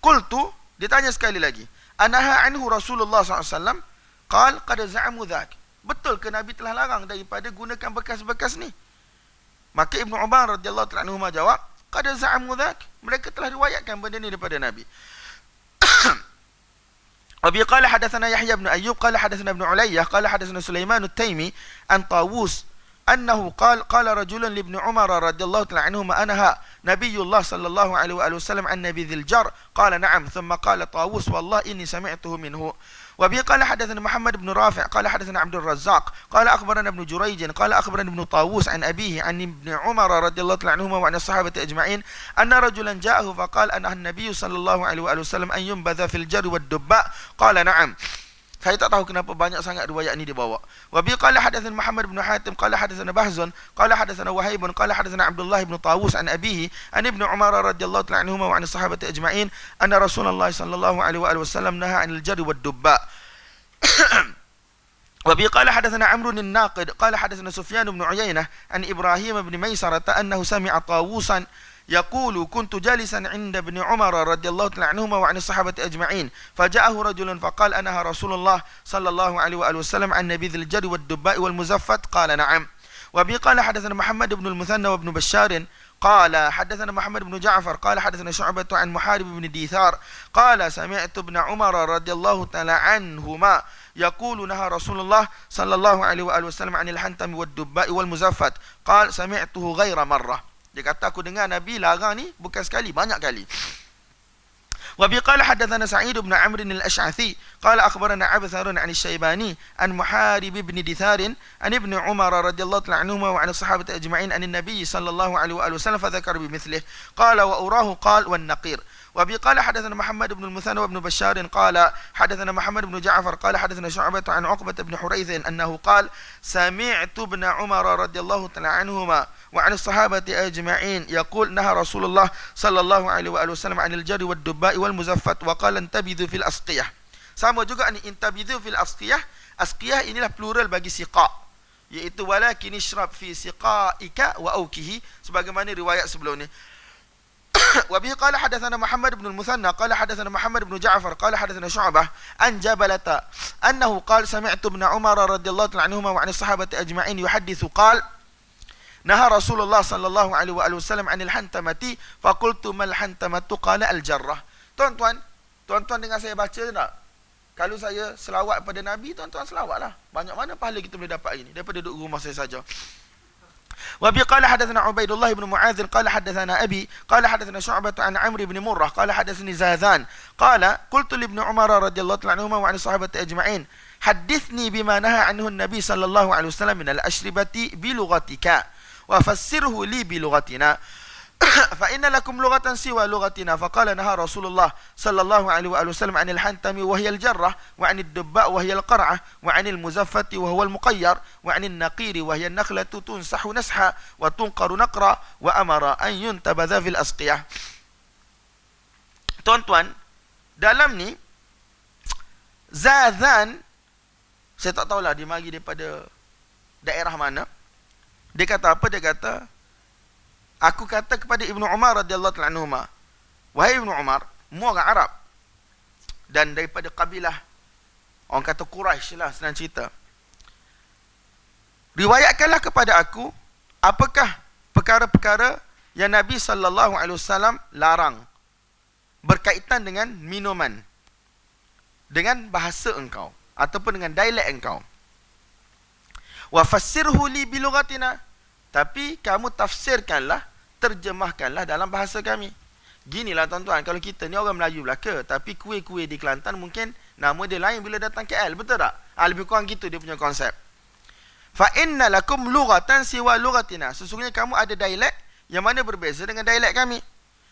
Qultu, dia tanya sekali lagi, anaha anhu Rasulullah SAW qal qad za'amu dhak. Betul ke Nabi telah larang daripada gunakan bekas-bekas ni? Maka Ibnu Umar radhiyallahu ta'ala anhu jawab, qad za'amu dhak. Mereka telah riwayatkan benda ni daripada Nabi. Abi qala hadatsana Yahya bin Ayyub qala hadatsana Ibn Ulayyah qala hadatsana Sulaiman at-Taimi an Tawus annahu qala rajulun li Ibn Umar radhiyallahu ta'ala anhuma anaha Nabiyullah sallallahu alaihi wasallam an nabidhil jar qala na'am thumma qala Tawus wallahi inni sami'tuhu minhu وبه قال حدثنا محمد بن رافع قال حدثنا عبد الرزاق قال أخبرنا ابن جريج قال أخبرنا ابن طاووس عن أبيه عن ابن عمر رضي الله عنهما وعن الصحابة أجمعين أن رجلا جاءه فقال أنهى النبي صلى الله عليه وآله وسلم أن ينبذ في الجر والدباء قال نعم. Saya tak tahu kenapa banyak sangat riwayat ini dibawa. Wa bi qala hadatsana Muhammad bin Hatim qala hadatsana Bahzun qala hadatsana Wahib qala hadatsana Abdullah bin Tawus an abihi an ibn Umar radhiyallahu ta'ala anhuma wa an sahabati ajma'in anna Rasulullah sallallahu alaihi wasallam naha 'anil jarri wad dubba. Wa bi qala hadatsana Amr bin Naqid qala hadatsana Sufyan bin Uyainah an Ibrahim bin Maisarah annahu sami'a Tawusan يقول كنت جالسا عند ابن عمر رضي الله تعالى عنهما وعن الصحابة أجمعين فجاءه رجل فقال أنهى رسول الله صلى الله عليه وآله وسلم عن نبيذ الجر والدباء والمزفت قال نعم. وبه قال حدثنا محمد بن المثنى وابن بشار قال حدثنا محمد بن جعفر قال حدثنا شعبة عن محارب بن ديثار قال سمعت ابن عمر رضي الله تعالى عنهما يقول نهى رسول الله صلى الله عليه وآله وسلم عن الحنتم والدباء والمزفت قال سمعته غير مرة. Dia kata aku dengar Nabi larang ni bukan sekali, banyak kali. Wa bi qala hadatsana Sa'id bin Amr al-Ash'athi qala akhbarana Abthar 'an al-Shaybani an Muharib ibn Dithar an ibn Umar radhiyallahu ta'ala anhuma wa 'an as-sahabati ajma'in an an-nabiy sallallahu alaihi wa sallam fa dhakara bimithlihi qala wa urahu qala wan naqir. وبه قال حدثنا محمد بن المثنى وابن بشار قال حدثنا محمد بن جعفر قال حدثنا شعبة عن عقبة بن حريث أنه قال سمعت ابن عمر رضي الله تعالى عنهما وعن الصحابة أجمعين يقول نهى رسول الله صلى الله عليه وآله وسلم عن الجر والدباء والمزفت وقال انتبذوا في الأسقية. Sama juga ni intabidhu fil asqiyah. Asqiyah inilah plural bagi siqa, iaitu walakin ishrab fi siqaika wa aukihi, sebagaimana riwayat sebelum ni. وبه قال حدثنا محمد بن المثنى قال حدثنا محمد بن جعفر قال حدثنا شعبة عن جبلة أنه قال سمعت ابن عمر رضي الله عنهما وعن الصحابة أجمعين يحدث قال نهى رسول الله صلى الله عليه وآله وسلم عن الحنتمة فقلت ما الحنتمة قال الجرة. Tuan-tuan dengar saya baca tak? Kalau saya selawat pada Nabi, tuan-tuan selawatlah. Banyak mana pahala kita boleh dapat ini daripada duduk rumah saya saja. وبي قال حدثنا عبيد الله بن معاذ قال حدثنا أبي قال حدثنا شعبة عن عمرو بن مرة قال حدثني زاذان قال قلت لابن عمر رضي الله عنهما وعن الصحابة أجمعين حدثني بما نهى عنه النبي صلى الله عليه وسلم من الأشربة بلغتك وفسره لي بلغتنا فإن لكم لغة سوى لغتنا فقال نهى رسول الله صلى الله عليه وآله وسلم عن الحنتم وهي الجرة وعن الدباء وهي القرعة وعن المزفة وهو المقير وعن النقير وهي النخلة تنسح نسحا وتنقر نقرا وأمر أن ينتبذ في الأسقية. Tuan-tuan, dalam ni Zazan, saya tak tahulah dia mari daripada daerah mana. Dia kata apa? Dia kata, aku kata kepada Ibnu Umar radhiyallahu ta'ala anhuma, wahai Ibnu Umar, mu orang Arab dan daripada kabilah orang kata Quraisy lah, senang cerita. Riwayatkanlah kepada aku apakah perkara-perkara yang Nabi sallallahu alaihi wasallam larang berkaitan dengan minuman dengan bahasa engkau ataupun dengan dialek engkau. Wa fassirhu li bi lughatina, tapi kamu tafsirkanlah, terjemahkanlah dalam bahasa kami. Ginilah tuan-tuan, kalau kita ni orang Melayu belaka, tapi kuih-kuih di Kelantan mungkin nama dia lain bila datang KL, betul tak? Lebih kurang gitu dia punya konsep. Fa inna lakum lughatan siwa lughatina, sesungguhnya kamu ada dialek yang mana berbeza dengan dialek kami.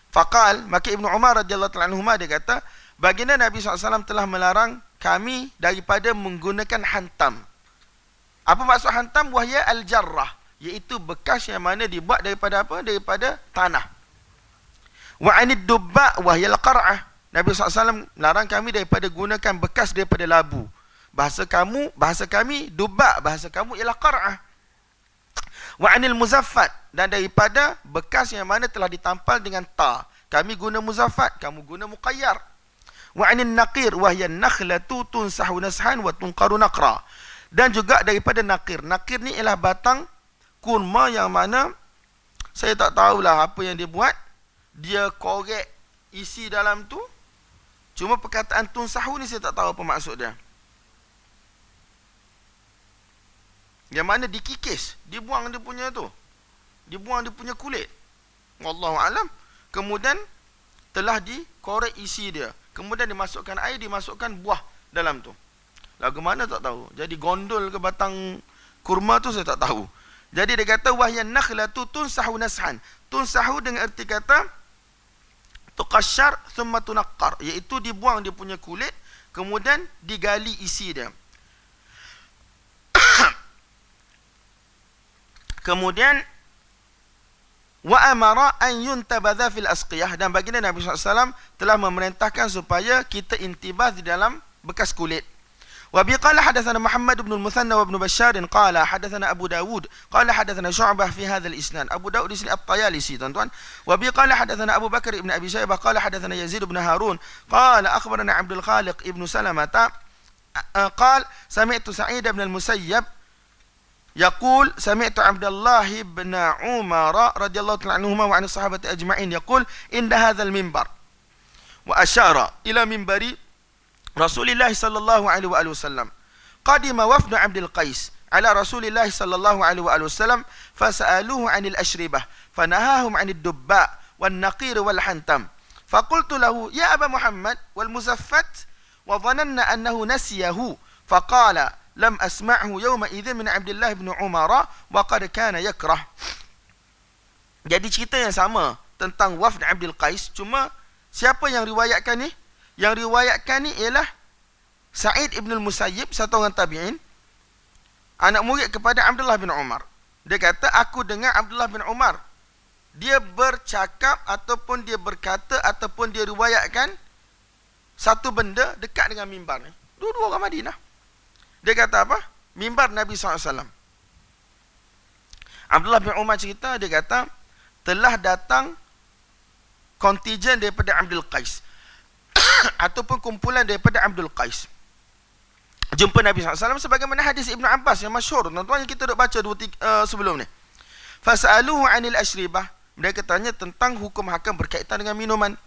Faqal, maka Ibnu Umar radhiyallahu ta'ala anhuma dia kata, baginda Nabi SAW telah melarang kami daripada menggunakan hantam. Apa maksud hantam? Wahya al-jarrah, iaitu bekas yang mana dibuat daripada apa? Daripada tanah. Wa anid dubba wa hiya al-qar'ah. Nabi SAW larang kami daripada gunakan bekas daripada labu. Bahasa kami dubba, bahasa kamu ialah qar'ah. Wa anil muzaffat, dan daripada bekas yang mana telah ditampal dengan ta. Kami guna muzaffat, kamu guna muqayyar. Wa anil naqir wa hiya an-nakhlatu tunsahu nashan wa tunqaru naqra. Dan juga daripada naqir. Naqir ni ialah batang kurma yang mana saya tak tahulah apa yang dia buat. Dia korek isi dalam tu. Cuma perkataan tunsahu ni saya tak tahu apa maksud dia. Yang mana dikikis, dibuang dia punya tu. Dibuang dia punya kulit. Wallahu alam. Kemudian telah dikorek isi dia. Kemudian dimasukkan air, dimasukkan buah dalam tu. Lagu mana tak tahu. Jadi gondol ke batang kurma tu saya tak tahu. Jadi dia kata wahyan nakhlatu tunsahu nashan. Tunsahu dengan erti kata tuqashshar thumma tunaqqar, iaitu dibuang dia punya kulit kemudian digali isi dia. Kemudian wa amara an yuntabadha fil asqiyah, dan baginda Nabi SAW telah memerintahkan supaya kita intibah di dalam bekas kulit. Wa bi qala hadatsana Muhammad ibn al-Muthanna wa ibn Bashar qala hadatsana Abu Dawud qala hadatsana Syu'bah fi hadzal isnad. Abu Dawud di sini At-Tayalisi tuan-tuan. Wa bi qala hadatsana Abu Bakar ibn Abi Syaibah qala hadatsana Yazid ibn Harun qala akhbarana Abdul Khaliq ibn Salamah qala sami'tu Sa'id ibn al-Musayyab يقول سمعت عبد الله بن عمر رضي الله تعالى عنهما وعن الصحابة أجمعين يقول إن هذا المنبر وأشار إلى منبر رسول الله صلى الله عليه وآله وسلم قدم وفد عبد القيس على رسول الله صلى الله عليه وآله وسلم فسألوه عن الأشربة فنهاهم عن الدباء والنقير والحنتم فقلت له يا أبا محمد والمزفت وظننا أنه نسيه فقال لم أسمعه يومئذ من عبد الله بن عمر وقد كان يكره. Jadi cerita yang sama tentang wafd Abdul Qais, cuma siapa yang riwayatkan ni? Yang riwayatkan ni ialah Sa'id ibn al-Musayyib, satu orang tabi'in, anak murid kepada Abdullah bin Umar. Dia kata, aku dengar Abdullah bin Umar, dia bercakap ataupun dia berkata ataupun dia riwayatkan satu benda dekat dengan mimbar ni. Dua-dua orang Madinah. Dia kata apa? Mimbar Nabi SAW. Abdullah bin Umar cerita, dia kata, telah datang kontijen daripada Abdul Qais ataupun kumpulan daripada Abdul Qais jumpa Nabi SAW, sebagaimana hadis Ibn Abbas yang masyhur, tuan-tuan, yang kita duk baca sebelum ni. Fas'aluhu 'anil ashribah, mereka tanya tentang hukum hakam berkaitan dengan minuman.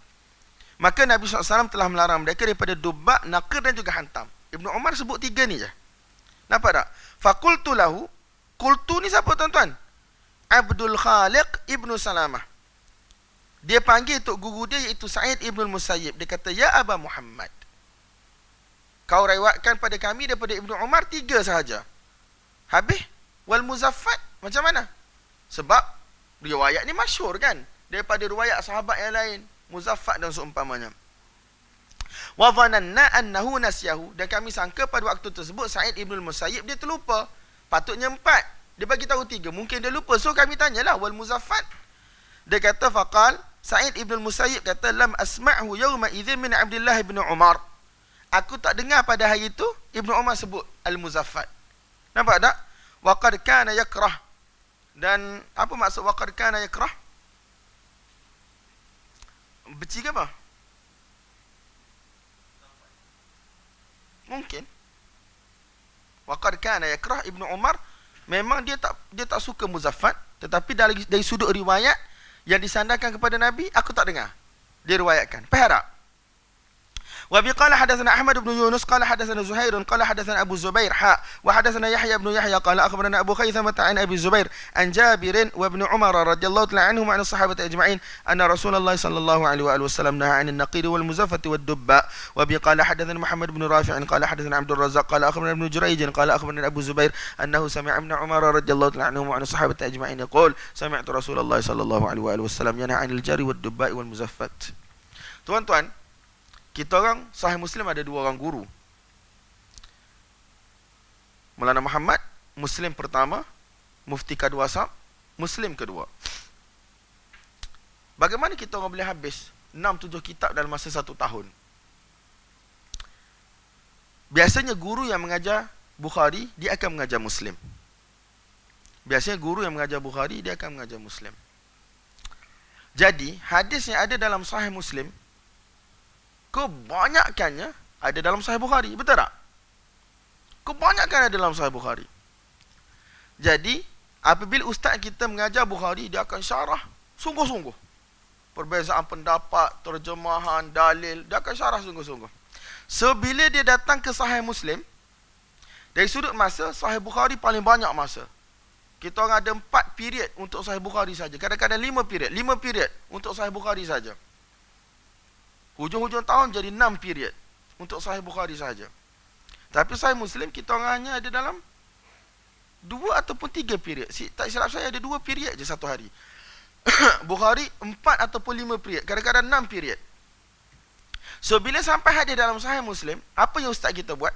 Maka Nabi SAW telah melarang mereka daripada dubak, naqir dan juga hantam. Ibn Umar sebut tiga ni je. Nampak tak? Faqultu lahu, qultu ni siapa tuan-tuan? Abdul Khaliq ibnu Salamah. Dia panggil tok guru dia iaitu Sa'id ibn al-Musayyib. Dia kata, ya Aba Muhammad, kau riwayatkan pada kami daripada Ibnu Umar tiga sahaja. Habis wal muzaffat macam mana? Sebab riwayat ni masyhur kan, daripada riwayat sahabat yang lain, muzaffat dan seumpamanya. Wa dhananna annahu nasyahu, dan kami sangka pada waktu tersebut Sa'id ibn al-Musayyib dia terlupa. Patutnya 4, dia bagi tahu 3, mungkin dia lupa. So kami tanyalah wal muzaffat. Dia kata faqal, Sa'id ibn al-Musayyib kata, lam asma'hu yawma idzin min Abdullah ibn Umar. Aku tak dengar pada hari itu Ibnu Umar sebut al-muzaffat. Nampak tak? Wa qad kana yakrah. Dan apa maksud wa qad kana yakrah? Benci ke apa? Mungkin. Wa qad kana yakrah, Ibnu Umar memang dia tak suka muzaffat, tetapi dari sudut riwayat yang disandarkan kepada Nabi, aku tak dengar dia riwayatkan. Faham? Wa bi qala hadatsana Ahmad ibn Yunus qala hadatsana Zuhair qala hadatsana Abu Zubair wa hadatsana Yahya ibn Yahya qala akhbarana Abu Khaythama an Abi Zubair an Jabir wa ibn Umar radhiyallahu ta'ala anhum an as-sahabati ajma'in anna Rasulullah sallallahu alaihi wa sallam nahaa 'anil naqir wal muzaffati wad dubba. Wa bi qala hadatsana Muhammad ibn Rafi' qala hadatsana Abdul Razzaq qala akhbarana Ibn Jurayj qala akhbarana Abu Zubair annahu sami'a ibn Umar radhiyallahu ta'ala anhum an as-sahabati ajma'in yaqul sami'tu Rasulullah sallallahu alaihi wa sallam yanha 'anil jari wad dubba wal muzaffat. Tuan-tuan, kita orang Sahih Muslim ada 2 orang guru. Maulana Muhammad, Muslim pertama, Mufti Kadwasab, Muslim kedua. Bagaimana kita orang boleh habis 6-7 kitab dalam masa 1 tahun? Biasanya guru yang mengajar Bukhari, dia akan mengajar Muslim. Biasanya guru yang mengajar Bukhari, dia akan mengajar Muslim. Jadi, hadis yang ada dalam Sahih Muslim, kebanyakannya ada dalam Sahih Bukhari. Betul tak? Kebanyakan ada dalam Sahih Bukhari. Jadi, apabila ustaz kita mengajar Bukhari, dia akan syarah sungguh-sungguh. Perbezaan pendapat, terjemahan, dalil, dia akan syarah sungguh-sungguh. So, bila dia datang ke Sahih Muslim, dari sudut masa, Sahih Bukhari paling banyak masa. Kita orang ada 4 period untuk Sahih Bukhari saja. Kadang-kadang 5 period. 5 period untuk Sahih Bukhari saja. Hujung-hujung tahun jadi 6 period untuk Sahih Bukhari saja. Tapi Sahih Muslim kita orang hanya ada dalam 2 ataupun 3 period. Tak silap saya ada 2 period je satu hari. Bukhari 4 ataupun 5 period, kadang-kadang 6 period. So bila sampai hadis dalam Sahih Muslim, apa yang ustaz kita buat?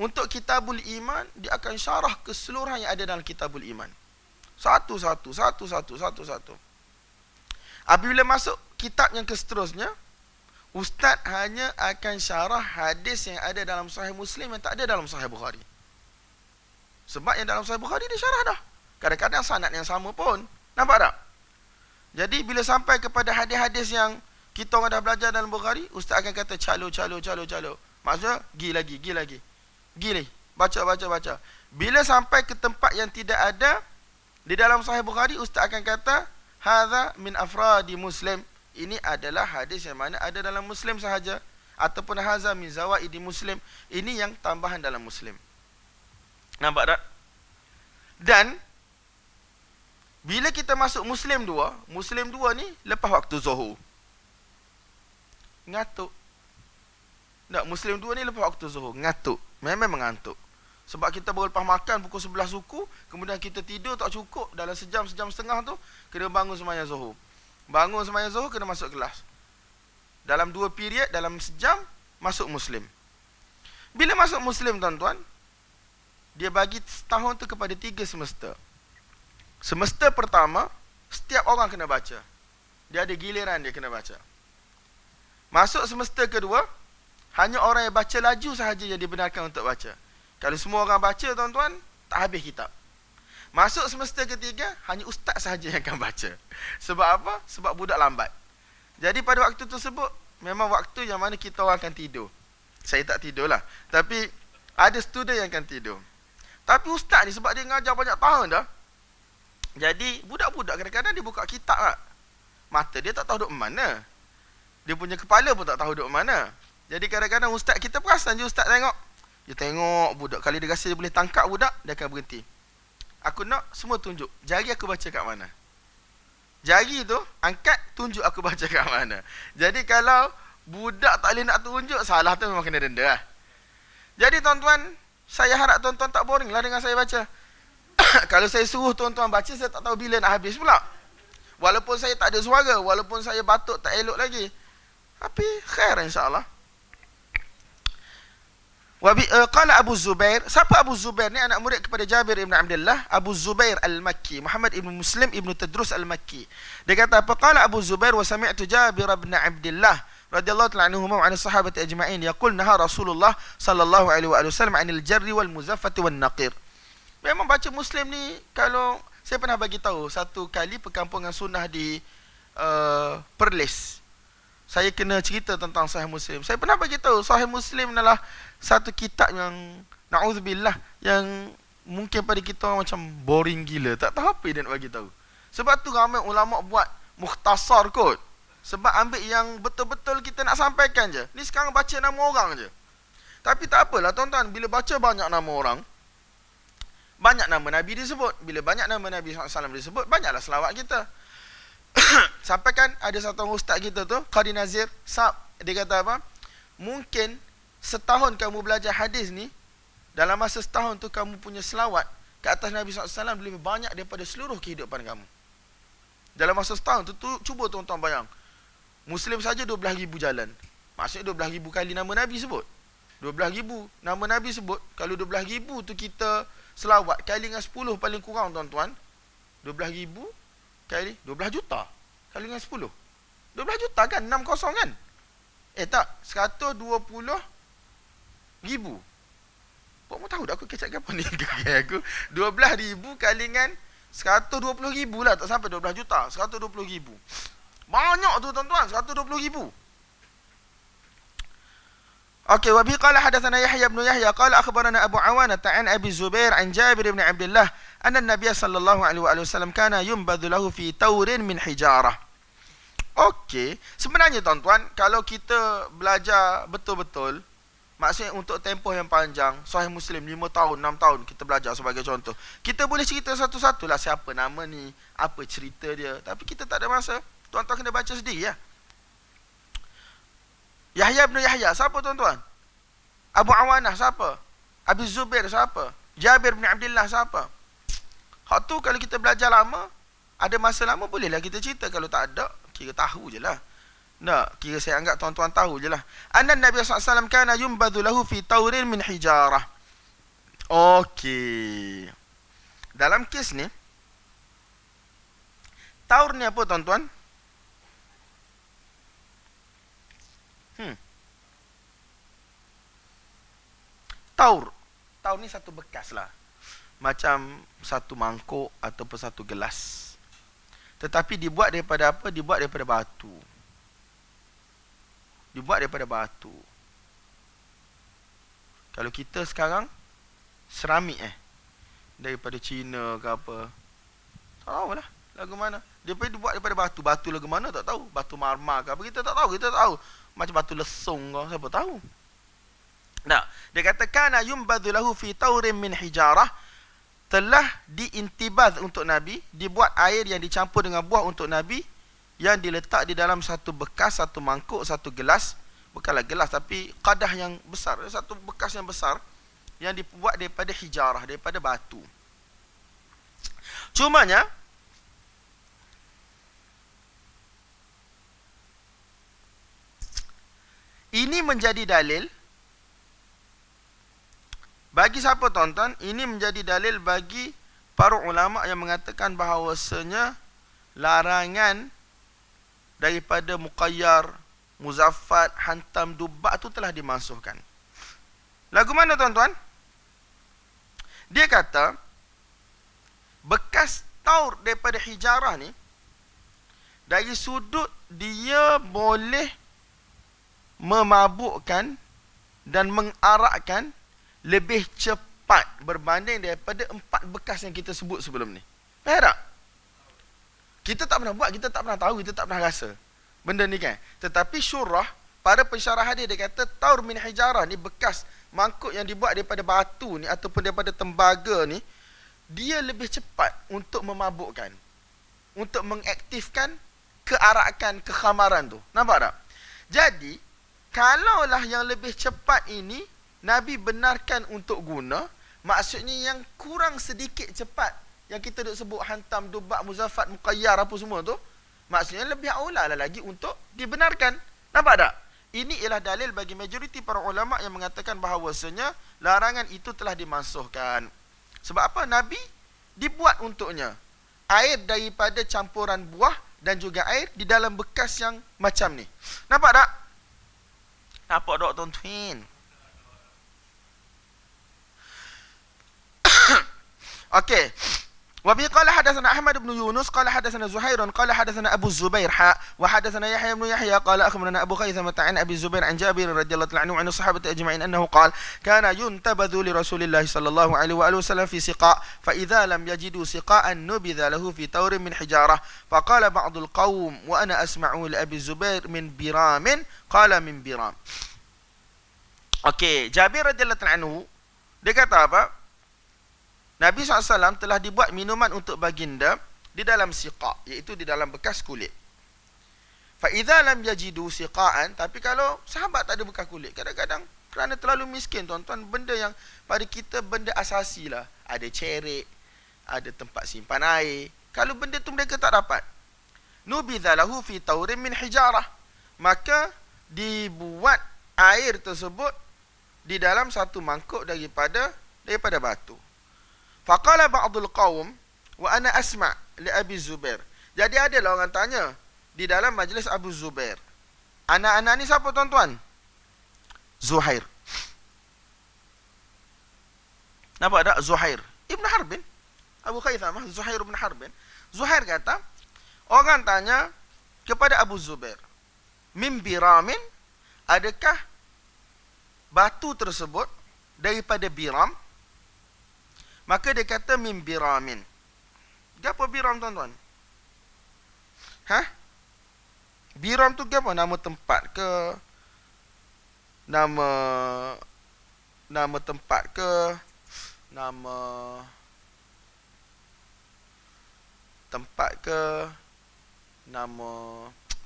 Untuk Kitabul Iman, dia akan syarah keseluruhan yang ada dalam Kitabul Iman. Satu-satu. Apabila masuk kitab yang seterusnya, ustaz hanya akan syarah hadis yang ada dalam Sahih Muslim yang tak ada dalam Sahih Bukhari. Sebab yang dalam Sahih Bukhari dia syarah dah. Kadang-kadang sanad yang sama pun. Nampak tak? Jadi bila sampai kepada hadis-hadis yang kita orang dah belajar dalam Bukhari, ustaz akan kata calo. Maksudnya gi lagi. Baca. Bila sampai ke tempat yang tidak ada di dalam Sahih Bukhari, ustaz akan kata hadza min afradi Muslim. Ini adalah hadis yang mana ada dalam Muslim sahaja, ataupun hadza min zawaidi Muslim. Ini yang tambahan dalam Muslim. Nampak tak? Dan bila kita masuk Muslim 2 ni lepas waktu Zuhur. Ngantuk. Tak, Muslim 2 ni lepas waktu Zuhur, ngantuk. Memang mengantuk. Sebab kita baru lepas makan pukul 11 suku, kemudian kita tidur tak cukup, dalam sejam setengah tu kena bangun sembahyang Zuhur. Bangun sembahyang Zuhur kena masuk kelas. Dalam 2 period, dalam sejam masuk Muslim. Bila masuk Muslim tuan-tuan, dia bagi setahun tu kepada 3 semester. Semester pertama, setiap orang kena baca. Dia ada giliran dia kena baca. Masuk semester kedua, hanya orang yang baca laju sahaja yang dibenarkan untuk baca. Kalau semua orang baca tuan-tuan, tak habis kitab. Masuk semester ketiga, hanya ustaz sahaja yang akan baca. Sebab apa? Sebab budak lambat. Jadi pada waktu tersebut, memang waktu yang mana kita orang akan tidur. Saya tak tidur lah. Tapi ada student yang akan tidur. Tapi ustaz ni sebab dia ngajar banyak tahun dah, jadi budak-budak kadang-kadang dia buka kitab lah. Mata dia tak tahu duduk mana. Dia punya kepala pun tak tahu duduk mana. Jadi kadang-kadang ustaz kita perasan je, ustaz tengok. Dia tengok budak, kali dia rasa dia boleh tangkap budak, dia akan berhenti. Aku nak semua tunjuk, jari aku baca kat mana. Jari tu angkat, tunjuk aku baca kat mana. Jadi kalau budak tak boleh nak tunjuk, salah tu memang kena denda lah. Jadi tuan-tuan, saya harap tuan-tuan tak boring lah dengan saya baca. Kalau saya suruh tuan-tuan baca, saya tak tahu bila nak habis pula. Walaupun saya tak ada suara, walaupun saya batuk tak elok lagi, tapi khair insyaAllah. Qala Abu Zubair. Siapa Abu Zubair ni? Anak murid kepada Jabir ibn Abdullah. Abu Zubair al-Makki, Muhammad ibn Muslim ibn Tadrus al-Makki. Dia kata apa? Qala Abu Zubair wa sami'tu Jabir ibn Abdullah radhiyallahu ta'ala anhuma wa 'an sahabati ajma'in yaqul naha Rasulullah sallallahu alaihi wasallam 'anil jarri wal muzaffati wan naqir. Memang baca Muslim ni, kalau saya pernah bagi tahu satu kali perkampungan sunnah di Perlis, saya kena cerita tentang Sahih Muslim. Saya pernah bagi tahu Sahih Muslim adalah satu kitab yang na'udzubillah, yang mungkin pada kita orang macam boring gila, tak tahu apa dia nak bagi tahu. Sebab tu ramai ulama buat mukhtasar kot. Sebab ambil yang betul-betul kita nak sampaikan je. Ni sekarang baca nama orang je. Tapi tak apalah tuan-tuan, bila baca banyak nama orang, banyak nama Nabi disebut. Bila banyak nama Nabi SAW disebut, banyaklah selawat kita. Sampai kan ada satu ustaz kita tu, Qadi Nazir Sab, dia kata apa? Mungkin setahun kamu belajar hadis ni, dalam masa setahun tu kamu punya selawat ke atas Nabi SAW lebih banyak daripada seluruh kehidupan kamu. Dalam masa setahun tu, cuba tuan-tuan bayang. Muslim saja 12,000 jalan. Maksudnya 12,000 kali nama Nabi sebut. 12,000 nama Nabi sebut. Kalau 12,000 tu kita selawat kali dengan 10 paling kurang tuan-tuan, 12,000 kali 12 juta kali dengan 10, 12 juta kan, 60 kan, tak, 120,000. Kamu tahu tak aku kecak apa ni? Aku 12,000 kali dengan 120,000 lah, tak sampai 12 juta, 120,000. Banyak tu tuan-tuan, 120,000. Okey, wa bi qala hadatsana Yahya bin Yahya qala akhbarana Abu Awanah an Abi Zubair an Jabir bin Abdullah anna an-nabiy sallallahu alaihi wasallam kana yumbadhu lahu fi taurin min hijarah. Okey, sebenarnya tuan-tuan, kalau kita belajar betul-betul, maksudnya untuk tempoh yang panjang, Sahih Muslim 5 tahun, 6 tahun kita belajar sebagai contoh. Kita boleh cerita satu-satulah siapa nama ni, apa cerita dia, tapi kita tak ada masa. Tuan-tuan kena baca sendiri ya. Yahya bin Yahya, siapa tuan-tuan? Abu Awanah siapa? Abi Zubair siapa? Jabir bin Abdullah siapa? Hak tu kalau kita belajar lama, ada masa lama bolehlah kita cerita. Kalau tak ada, kira tahu je lah. Tak, kira saya anggap tuan-tuan tahu je lah. Anna Nabi SAW kana yumbadhu lahu fi taurin min hijarah. Okey. Dalam kes ni, taur ni apa tuan-tuan? Taur. Taur ni satu bekas lah. Macam satu mangkuk ataupun satu gelas. Tetapi dibuat daripada apa? Dibuat daripada batu. Dibuat daripada batu. Kalau kita sekarang, seramik daripada Cina ke apa. Tak tahu lah. Lagu mana. Dia dibuat daripada batu. Batu lagu mana tak tahu. Batu marmar ke apa. Kita tak tahu. Kita tak tahu. Macam batu lesung ke. Siapa tahu. Nah, dia kata kana yumbadhu lahu fi taurin min hijarah, telah diintibaz untuk Nabi, dibuat air yang dicampur dengan buah untuk Nabi, yang diletak di dalam satu bekas, satu mangkuk, satu gelas, bukanlah gelas tapi qadah yang besar, satu bekas yang besar yang dibuat daripada hijarah, daripada batu. Cumanya ini menjadi dalil bagi siapa tuan-tuan? Ini menjadi dalil bagi para ulama yang mengatakan bahawasanya larangan daripada muqayyar, muzaffat, hantam, dubak tu telah dimansuhkan. Lagu mana tuan-tuan? Dia kata bekas taur daripada hijarah ni, dari sudut dia boleh memabukkan dan mengarakkan lebih cepat berbanding daripada 4 bekas yang kita sebut sebelum ni. Faham tak? Kita tak pernah buat, kita tak pernah tahu, kita tak pernah rasa benda ni kan. Tetapi syurah, pada pensyarah hadis dia kata taur min hijarah ni, bekas mangkuk yang dibuat daripada batu ni ataupun daripada tembaga ni, dia lebih cepat untuk memabukkan, untuk mengaktifkan kearakan, kekhamaran tu. Nampak tak? Jadi kalaulah yang lebih cepat ini Nabi benarkan untuk guna, maksudnya yang kurang sedikit cepat, yang kita duk sebut hantam, dubak, muzaffat, muqayyar apa semua tu, maksudnya lebih aula lah lagi untuk dibenarkan. Nampak tak? Ini ialah dalil bagi majoriti para ulama yang mengatakan bahawasanya larangan itu telah dimansuhkan. Sebab apa? Nabi dibuat untuknya air daripada campuran buah dan juga air di dalam bekas yang macam ni. Nampak tak? Nampak tak tuan-tuan? Okey. Wa bi qala hadatsana Ahmad bin Yunus qala hadatsana Zuhair qala hadatsana Abu Zubair wa hadatsana Yahya bin Yahya qala akhbarana Abu Khaythama an Abi Zubair an Jabir radhiyallahu anhu an sahabati ajma'in annahu qala kana yuntabadhu li Rasulillah sallallahu alaihi wa alihi wasallam fi siqa fa idza lam yajidu siqa'an nubidha lahu fi tawrin min hijarah fa qala ba'dul qaum wa ana asma'u li Abi Zubair min biramin qala min biram. Okey, Jabir radhiyallahu anhu dia kata apa? Nabi SAW telah dibuat minuman untuk baginda di dalam siqa', iaitu di dalam bekas kulit. Fa idza lam yajidu siqa'an, tapi kalau sahabat tak ada bekas kulit, kadang-kadang kerana terlalu miskin tuan-tuan, benda yang pada kita benda asasi lah, ada cerik, ada tempat simpan air, kalau benda tu mereka tak dapat, nubidha lahu fi taurin min hijarah, maka dibuat air tersebut di dalam satu mangkuk daripada batu. Faqala ba'dul qaum wa ana asma' li Abi Zubair. Jadi adalah orang tanya di dalam majlis Abu Zubair. Anak-anak ni siapa tuan-tuan? Zuhair. Nampak tak? Zuhair Ibn Harbin. Abu Khaythamah, Zuhair Ibn Harbin. Zuhair kata, orang tanya kepada Abu Zubair, min biramin, adakah batu tersebut daripada biram? Maka dia kata min biramin. Apa biram tuan-tuan? Biram tu apa? Nama tempat ke? Nama tempat ke? Nama tempat ke? Nama,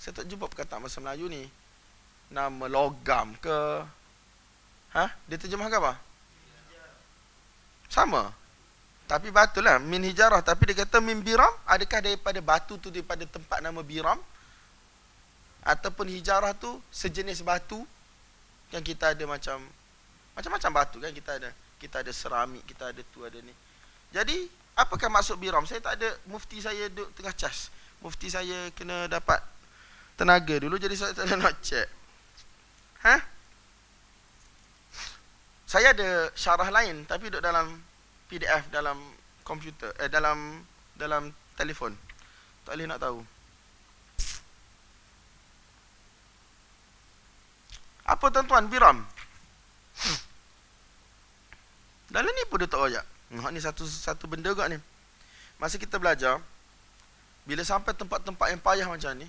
saya tak jumpa perkataan bahasa Melayu ni. Nama logam ke? Dia terjemahkan apa? Sama. Tapi batu lah, min hijarah. Tapi dia kata min biram, adakah daripada batu tu daripada tempat nama biram? Ataupun hijarah tu sejenis batu. Kan kita ada macam-macam batu kan kita ada. Kita ada seramik, kita ada tu, ada ni. Jadi, apakah maksud biram? Saya tak ada, mufti saya duduk tengah cas. Mufti saya kena dapat tenaga dulu, jadi saya tak ada nak check. Saya ada syarah lain, tapi duduk dalam PDF, dalam komputer, dalam telefon. Tak boleh nak tahu. Apa tuan-tuan biram? Dalam ni pun dia tak royak. Ni satu benda juga ni. Masa kita belajar, bila sampai tempat-tempat yang payah macam ni,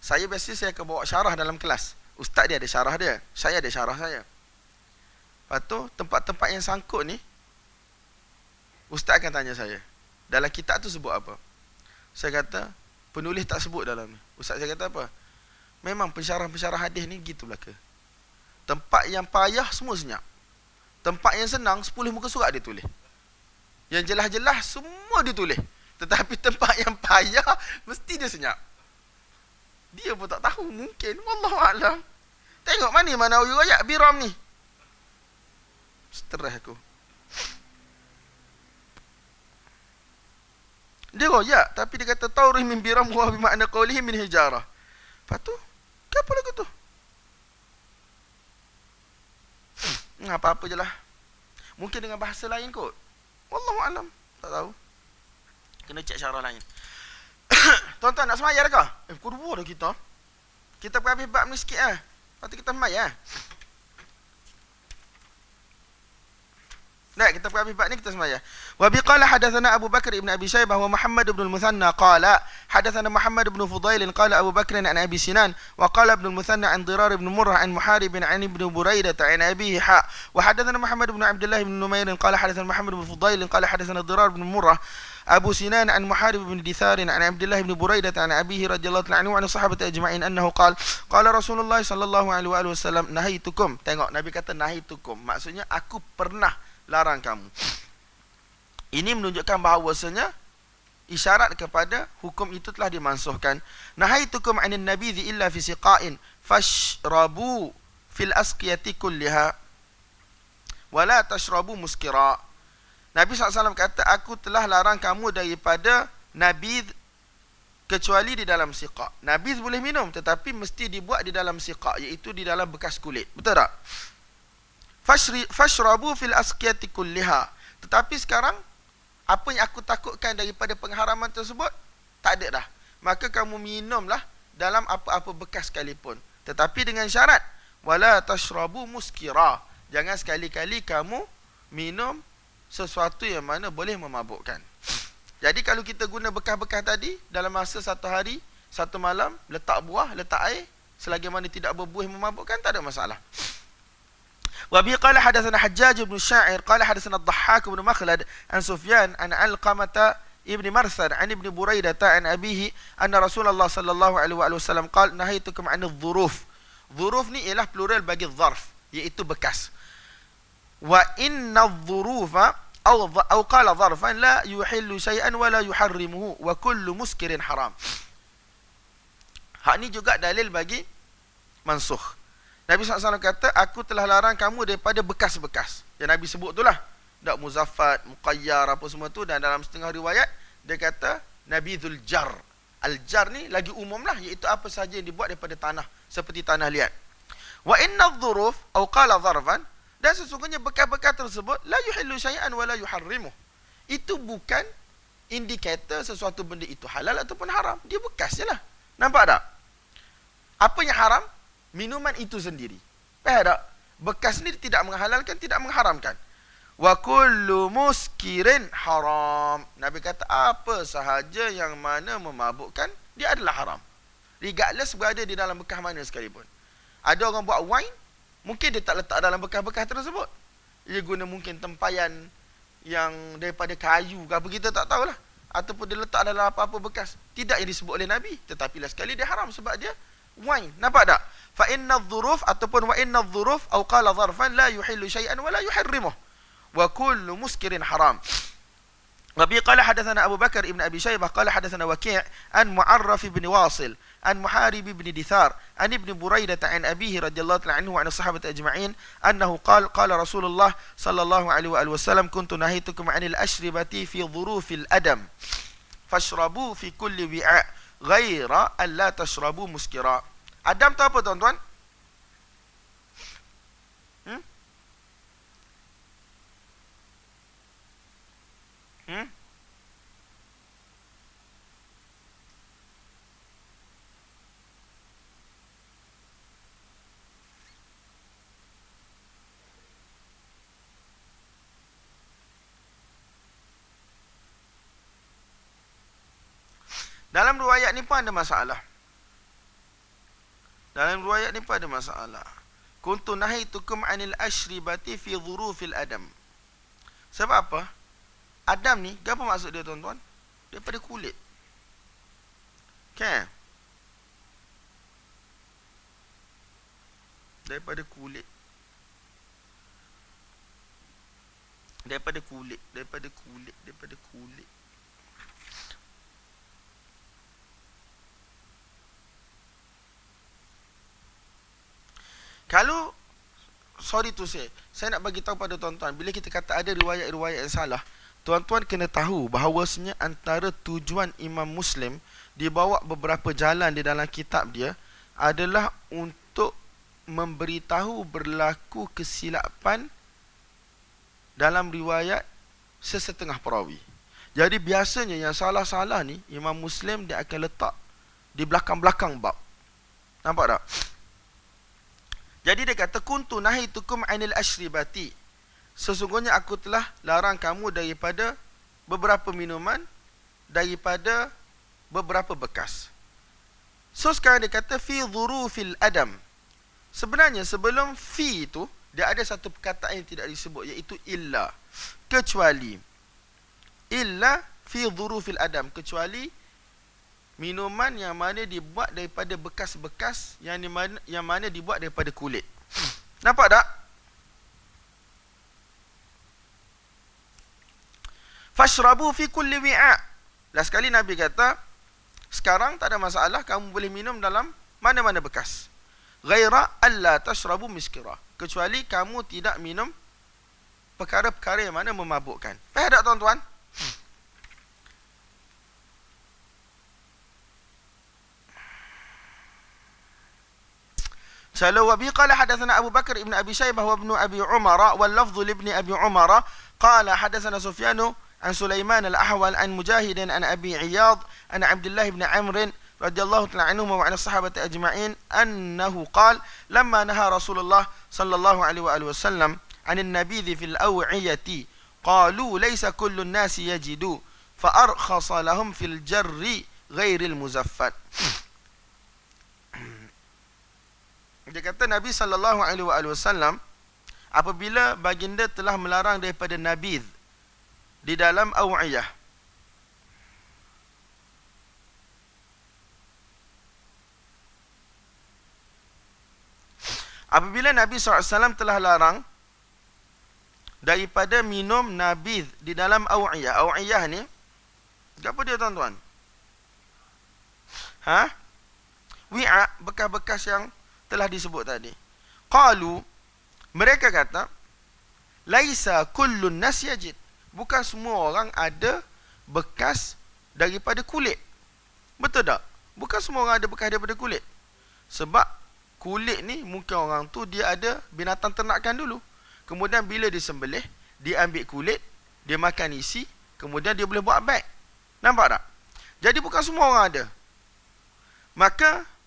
saya akan bawa syarah dalam kelas. Ustaz dia ada syarah dia, saya ada syarah saya. Lepas tu, tempat-tempat yang sangkut ni, Ustaz akan tanya saya, dalam kitab tu sebut apa? Saya kata, penulis tak sebut dalam ni. Ustaz saya kata apa? Memang pensyarah-pensyarah hadis ni gitu belaka. Tempat yang payah semua senyap. Tempat yang senang 10 muka surat dia tulis. Yang jelas-jelas semua dia tulis. Tetapi tempat yang payah mesti dia senyap. Dia pun tak tahu, mungkin wallahualam. Tengok mana ayat biram ni. Stres aku. Dia royak, tapi dia kata taurih min biram wa bi makna qawlihi min hijarah. Lepas tu, apa lagu tu? Apa-apa je lah. Mungkin dengan bahasa lain kot. Wallahualam, tak tahu. Kena cek syarah lain. Tuan-tuan nak semayar ke? Pukul 2 dah kita. Kita pergi habis bab ni sikit lah. Lepas tu kita semayar. Baik, kita pergi habis bab ni kita semayar. Wa biqala hadatsana Abu Bakar ibn Abi Syaibah wa Muhammad ibn al-Muthanna qala hadatsana Muhammad ibn Fudail qala Abu Bakr an Abi Sinan wa qala ibn al-Muthanna an Dirar ibn Murrah an Muharib an ibn Buraidah an abihi wa hadatsana Muhammad ibn Abdullah ibn Numair qala hadatsana Muhammad ibn Fudail qala hadatsana Dirar ibn Murrah Abu Sinan an Muharib ibn Dithar an Abdullah ibn Buraidah an abihi radhiyallahu anhu wa an sahabati ajma'in annahu qala Rasulullah sallallahu alaihi wasallam nahitukum. Tengok Nabi kata nahitukum, maksudnya aku pernah larang kamu. Ini menunjukkan bahawasanya isyarat kepada hukum itu telah dimansuhkan. Nahaitukum 'anil nabidhi illa fi siqa'in fashrabu fil asqiyati kulliha wa la tashrabu muskira. Nabi SAW kata, aku telah larang kamu daripada nabidh kecuali di dalam siqa'. Nabidh boleh minum, tetapi mesti dibuat di dalam siqa', iaitu di dalam bekas kulit. Betul tak? Fashrabu fil asqiyati kulliha. Tetapi sekarang, apa yang aku takutkan daripada pengharaman tersebut, tak ada dah. Maka kamu minumlah dalam apa-apa bekas sekalipun. Tetapi dengan syarat, wala tashrabu muskira. Jangan sekali-kali kamu minum sesuatu yang mana boleh memabukkan. Jadi kalau kita guna bekas-bekas tadi, dalam masa satu hari, satu malam, letak buah, letak air, selagi mana tidak berbuih memabukkan, tak ada masalah. وابي قال حدثنا حجاج بن الشاعر قال حدثنا الضحاك بن مخلد عن سفيان عن علقمة ابن مرثد عن ابن بريدة عن أبيه أن رسول الله صلى الله عليه وسلم قال نهيتكم عن الظروف. ظروف ni ialah plural bagi zarf, iaitu bekas. Wa inna adh-dhurufa أو قال ظرفا لا يحل شيئا ولا يحرمه وكل مسكر حرام. Hak ni juga dalil bagi mansukh. Nabi SAW kata, aku telah larang kamu daripada bekas-bekas. Yang Nabi sebut itulah. Tak muzaffat, muqayyar, apa semua tu. Dan dalam setengah riwayat, dia kata, Nabidhul jar. Al-jar ni lagi umum lah. Iaitu apa sahaja yang dibuat daripada tanah. Seperti tanah liat. Wa inna dhuruf, au qala dharfan. Dan sesungguhnya bekas-bekas tersebut, la yuhillu syai'an wa la yuharrimuh. Itu bukan indikator sesuatu benda itu halal ataupun haram. Dia bekas je lah. Nampak tak? Apa yang haram? Minuman itu sendiri. Faham tak? Bekas ni tidak menghalalkan, tidak mengharamkan. Wa kullu muskirin haram. Nabi kata apa sahaja yang mana memabukkan, dia adalah haram. Regardless berada di dalam bekas mana sekalipun. Ada orang buat wine, mungkin dia tak letak dalam bekas-bekas tersebut. Dia guna mungkin tempayan yang daripada kayu ke apa, kita tak tahulah. Ataupun dia letak dalam apa-apa bekas. Tidak yang disebut oleh Nabi. Tetapi lah sekali dia haram sebab dia wine. Nampak tak? Fa inna adh-dhuruf ataupun wa inna adh-dhuruf aw qala dharfan la yuhillu syai'an wa la yuharrimuh. Wa kullu muskirin haram. وبه قال حدثنا أبو بكر ابن أبي شيبة قال حدثنا وكيع عن معرف بن واصل عن محارب بن دثار عن ابن بريدة عن أبيه رضي الله تعالى عنه وعن الصحابة أجمعين أنه قال رسول الله صلى الله عليه وآله وسلم كنت نهيتكم عن الأشربة في ظروف الأدم فاشربوا في كل وعاء غير أن لا تشربوا مسكرا. Adam tu apa tuan-tuan? Dalam riwayat ni pun ada masalah. Dalam riwayat ni pun ada masalah. Kuntu nahaitukum 'anil ashribati fi dhurufil adam. Sebab apa? Adam ni, apa maksud dia tuan-tuan? Daripada kulit. Kan? Daripada kulit. Daripada kulit. Daripada kulit. Daripada kulit. Kalau, sorry to say, saya nak bagi tahu pada tuan-tuan, bila kita kata ada riwayat-riwayat yang salah, tuan-tuan kena tahu bahawasanya antara tujuan Imam Muslim dibawa beberapa jalan di dalam kitab dia adalah untuk memberitahu berlaku kesilapan dalam riwayat sesetengah perawi. Jadi biasanya yang salah-salah ni Imam Muslim dia akan letak di belakang-belakang bab. Nampak tak? Jadi dia kata kuntu nahitukum 'anil ashribati. Sesungguhnya aku telah larang kamu daripada beberapa minuman, daripada beberapa bekas. So sekarang dia kata fi dhurufil adam. Sebenarnya sebelum fi itu dia ada satu perkataan yang tidak disebut, iaitu illa, kecuali. Illa fi dhurufil adam, kecuali minuman yang mana dibuat daripada bekas-bekas yang mana dibuat daripada kulit. Nampak tak? Fashrabu fi kulli wi'a. Last sekali Nabi kata, sekarang tak ada masalah, kamu boleh minum dalam mana-mana bekas. Ghaira alla tashrabu miskira. Kecuali kamu tidak minum perkara-perkara yang mana memabukkan. Faham tak tuan-tuan? سألوا وبه قال حدثنا أبو بكر ابن أبي شيبة وابن أبي عمر واللفظ لابن أبي عمر قال حدثنا سفيان عن سليمان الأحول عن مجاهد عن أبي عياض عن عبد الله بن عمرو رضي الله تعالى عنهما وعن الصحابة أجمعين أنه قال لما نهى رسول الله صلى الله عليه وآله وسلم عن النبيذ في الأوعية قالوا ليس كل الناس يجدوا فأرخص لهم في الجر غير المزفت. Dia kata Nabi SAW apabila baginda telah melarang daripada nabidh di dalam aw'iyah. Apabila Nabi SAW telah larang daripada minum nabidh di dalam aw'iyah. Aw'iyah ni, apa dia tuan-tuan? Wi'a, bekas-bekas yang telah disebut tadi. Qalu, mereka kata, laisa kullun nas yajid. Bukan semua orang ada bekas daripada kulit. Betul tak? Bukan semua orang ada bekas daripada kulit. Sebab kulit ni mungkin orang tu dia ada binatang ternakan dulu. Kemudian bila disembelih, dia ambil kulit, dia makan isi, kemudian dia boleh buat beg. Nampak tak? Jadi bukan semua orang ada. Maka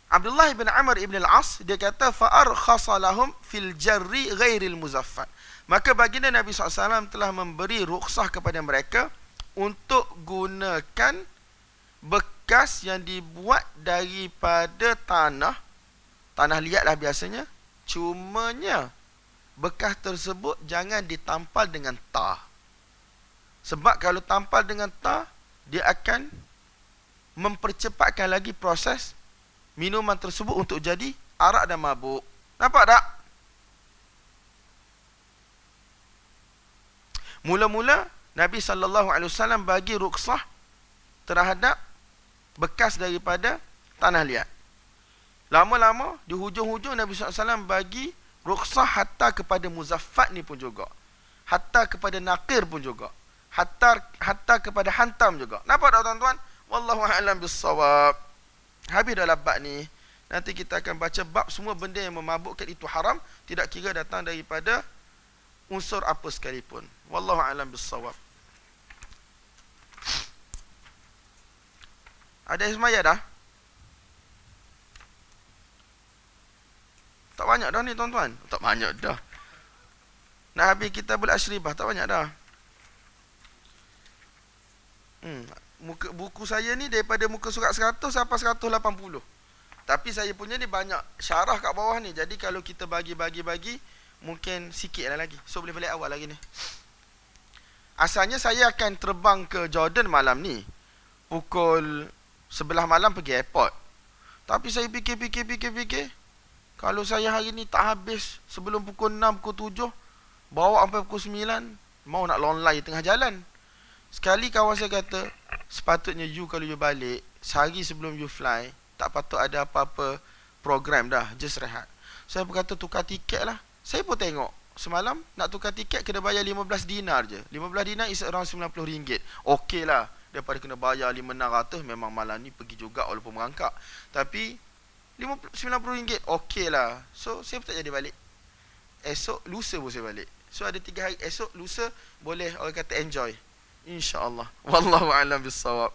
Abdullah bin Amr ibn al-As dia kata fa'arkhasa lahum fil jarri ghairil muzaffat. Maka baginda Nabi SAW telah memberi rukhsah kepada mereka untuk gunakan bekas yang dibuat daripada tanah liat lah biasanya. Cumanya bekas tersebut jangan ditampal dengan tar. Sebab kalau tampal dengan tar, dia akan mempercepatkan lagi proses minuman tersebut untuk jadi arak dan mabuk. Nampak tak? Mula-mula Nabi SAW bagi rukhsah terhadap bekas daripada tanah liat. Lama-lama di hujung-hujung Nabi SAW bagi rukhsah hatta kepada muzaffat ni pun juga. Hatta kepada naqir pun juga. Hatta kepada hantam juga. Nampak tak tuan-tuan? Wallahu a'lam bissawab. Habis dah bab ni. Nanti kita akan baca bab semua benda yang memabukkan itu haram, tidak kira datang daripada unsur apa sekalipun. Wallahu a'lam bissawab. Ada yang semaya dah? Tak banyak dah ni tuan-tuan. Tak banyak dah. Nak habis kitabul asyribah, tak banyak dah. Buku saya ni daripada muka surat 100 sampai 180. Tapi saya punya ni banyak syarah kat bawah ni. Jadi kalau kita bagi mungkin sikit lah lagi. So boleh balik awal lagi ni. Asalnya saya akan terbang ke Jordan malam ni. Pukul 11 malam pergi airport. Tapi saya fikir. Kalau saya hari ni tak habis sebelum pukul 6, pukul 7, bawa sampai pukul 9, mau nak lonlai tengah jalan. Sekali kawan saya kata, sepatutnya you kalau you balik, sehari sebelum you fly, tak patut ada apa-apa program dah, just rehat. Saya berkata tukar tiket lah. Saya pun tengok, semalam nak tukar tiket kena bayar 15 dinar je. 15 dinar is around RM90. Okey lah, daripada kena bayar 5-600, memang malam ni pergi juga walaupun merangkak. Tapi RM90, okey lah. So saya pun tak jadi balik. Esok, lusa pun saya balik. So ada 3 hari, esok, lusa, boleh orang kata enjoy, InsyaAllah. Wallahu a'lam bissawab.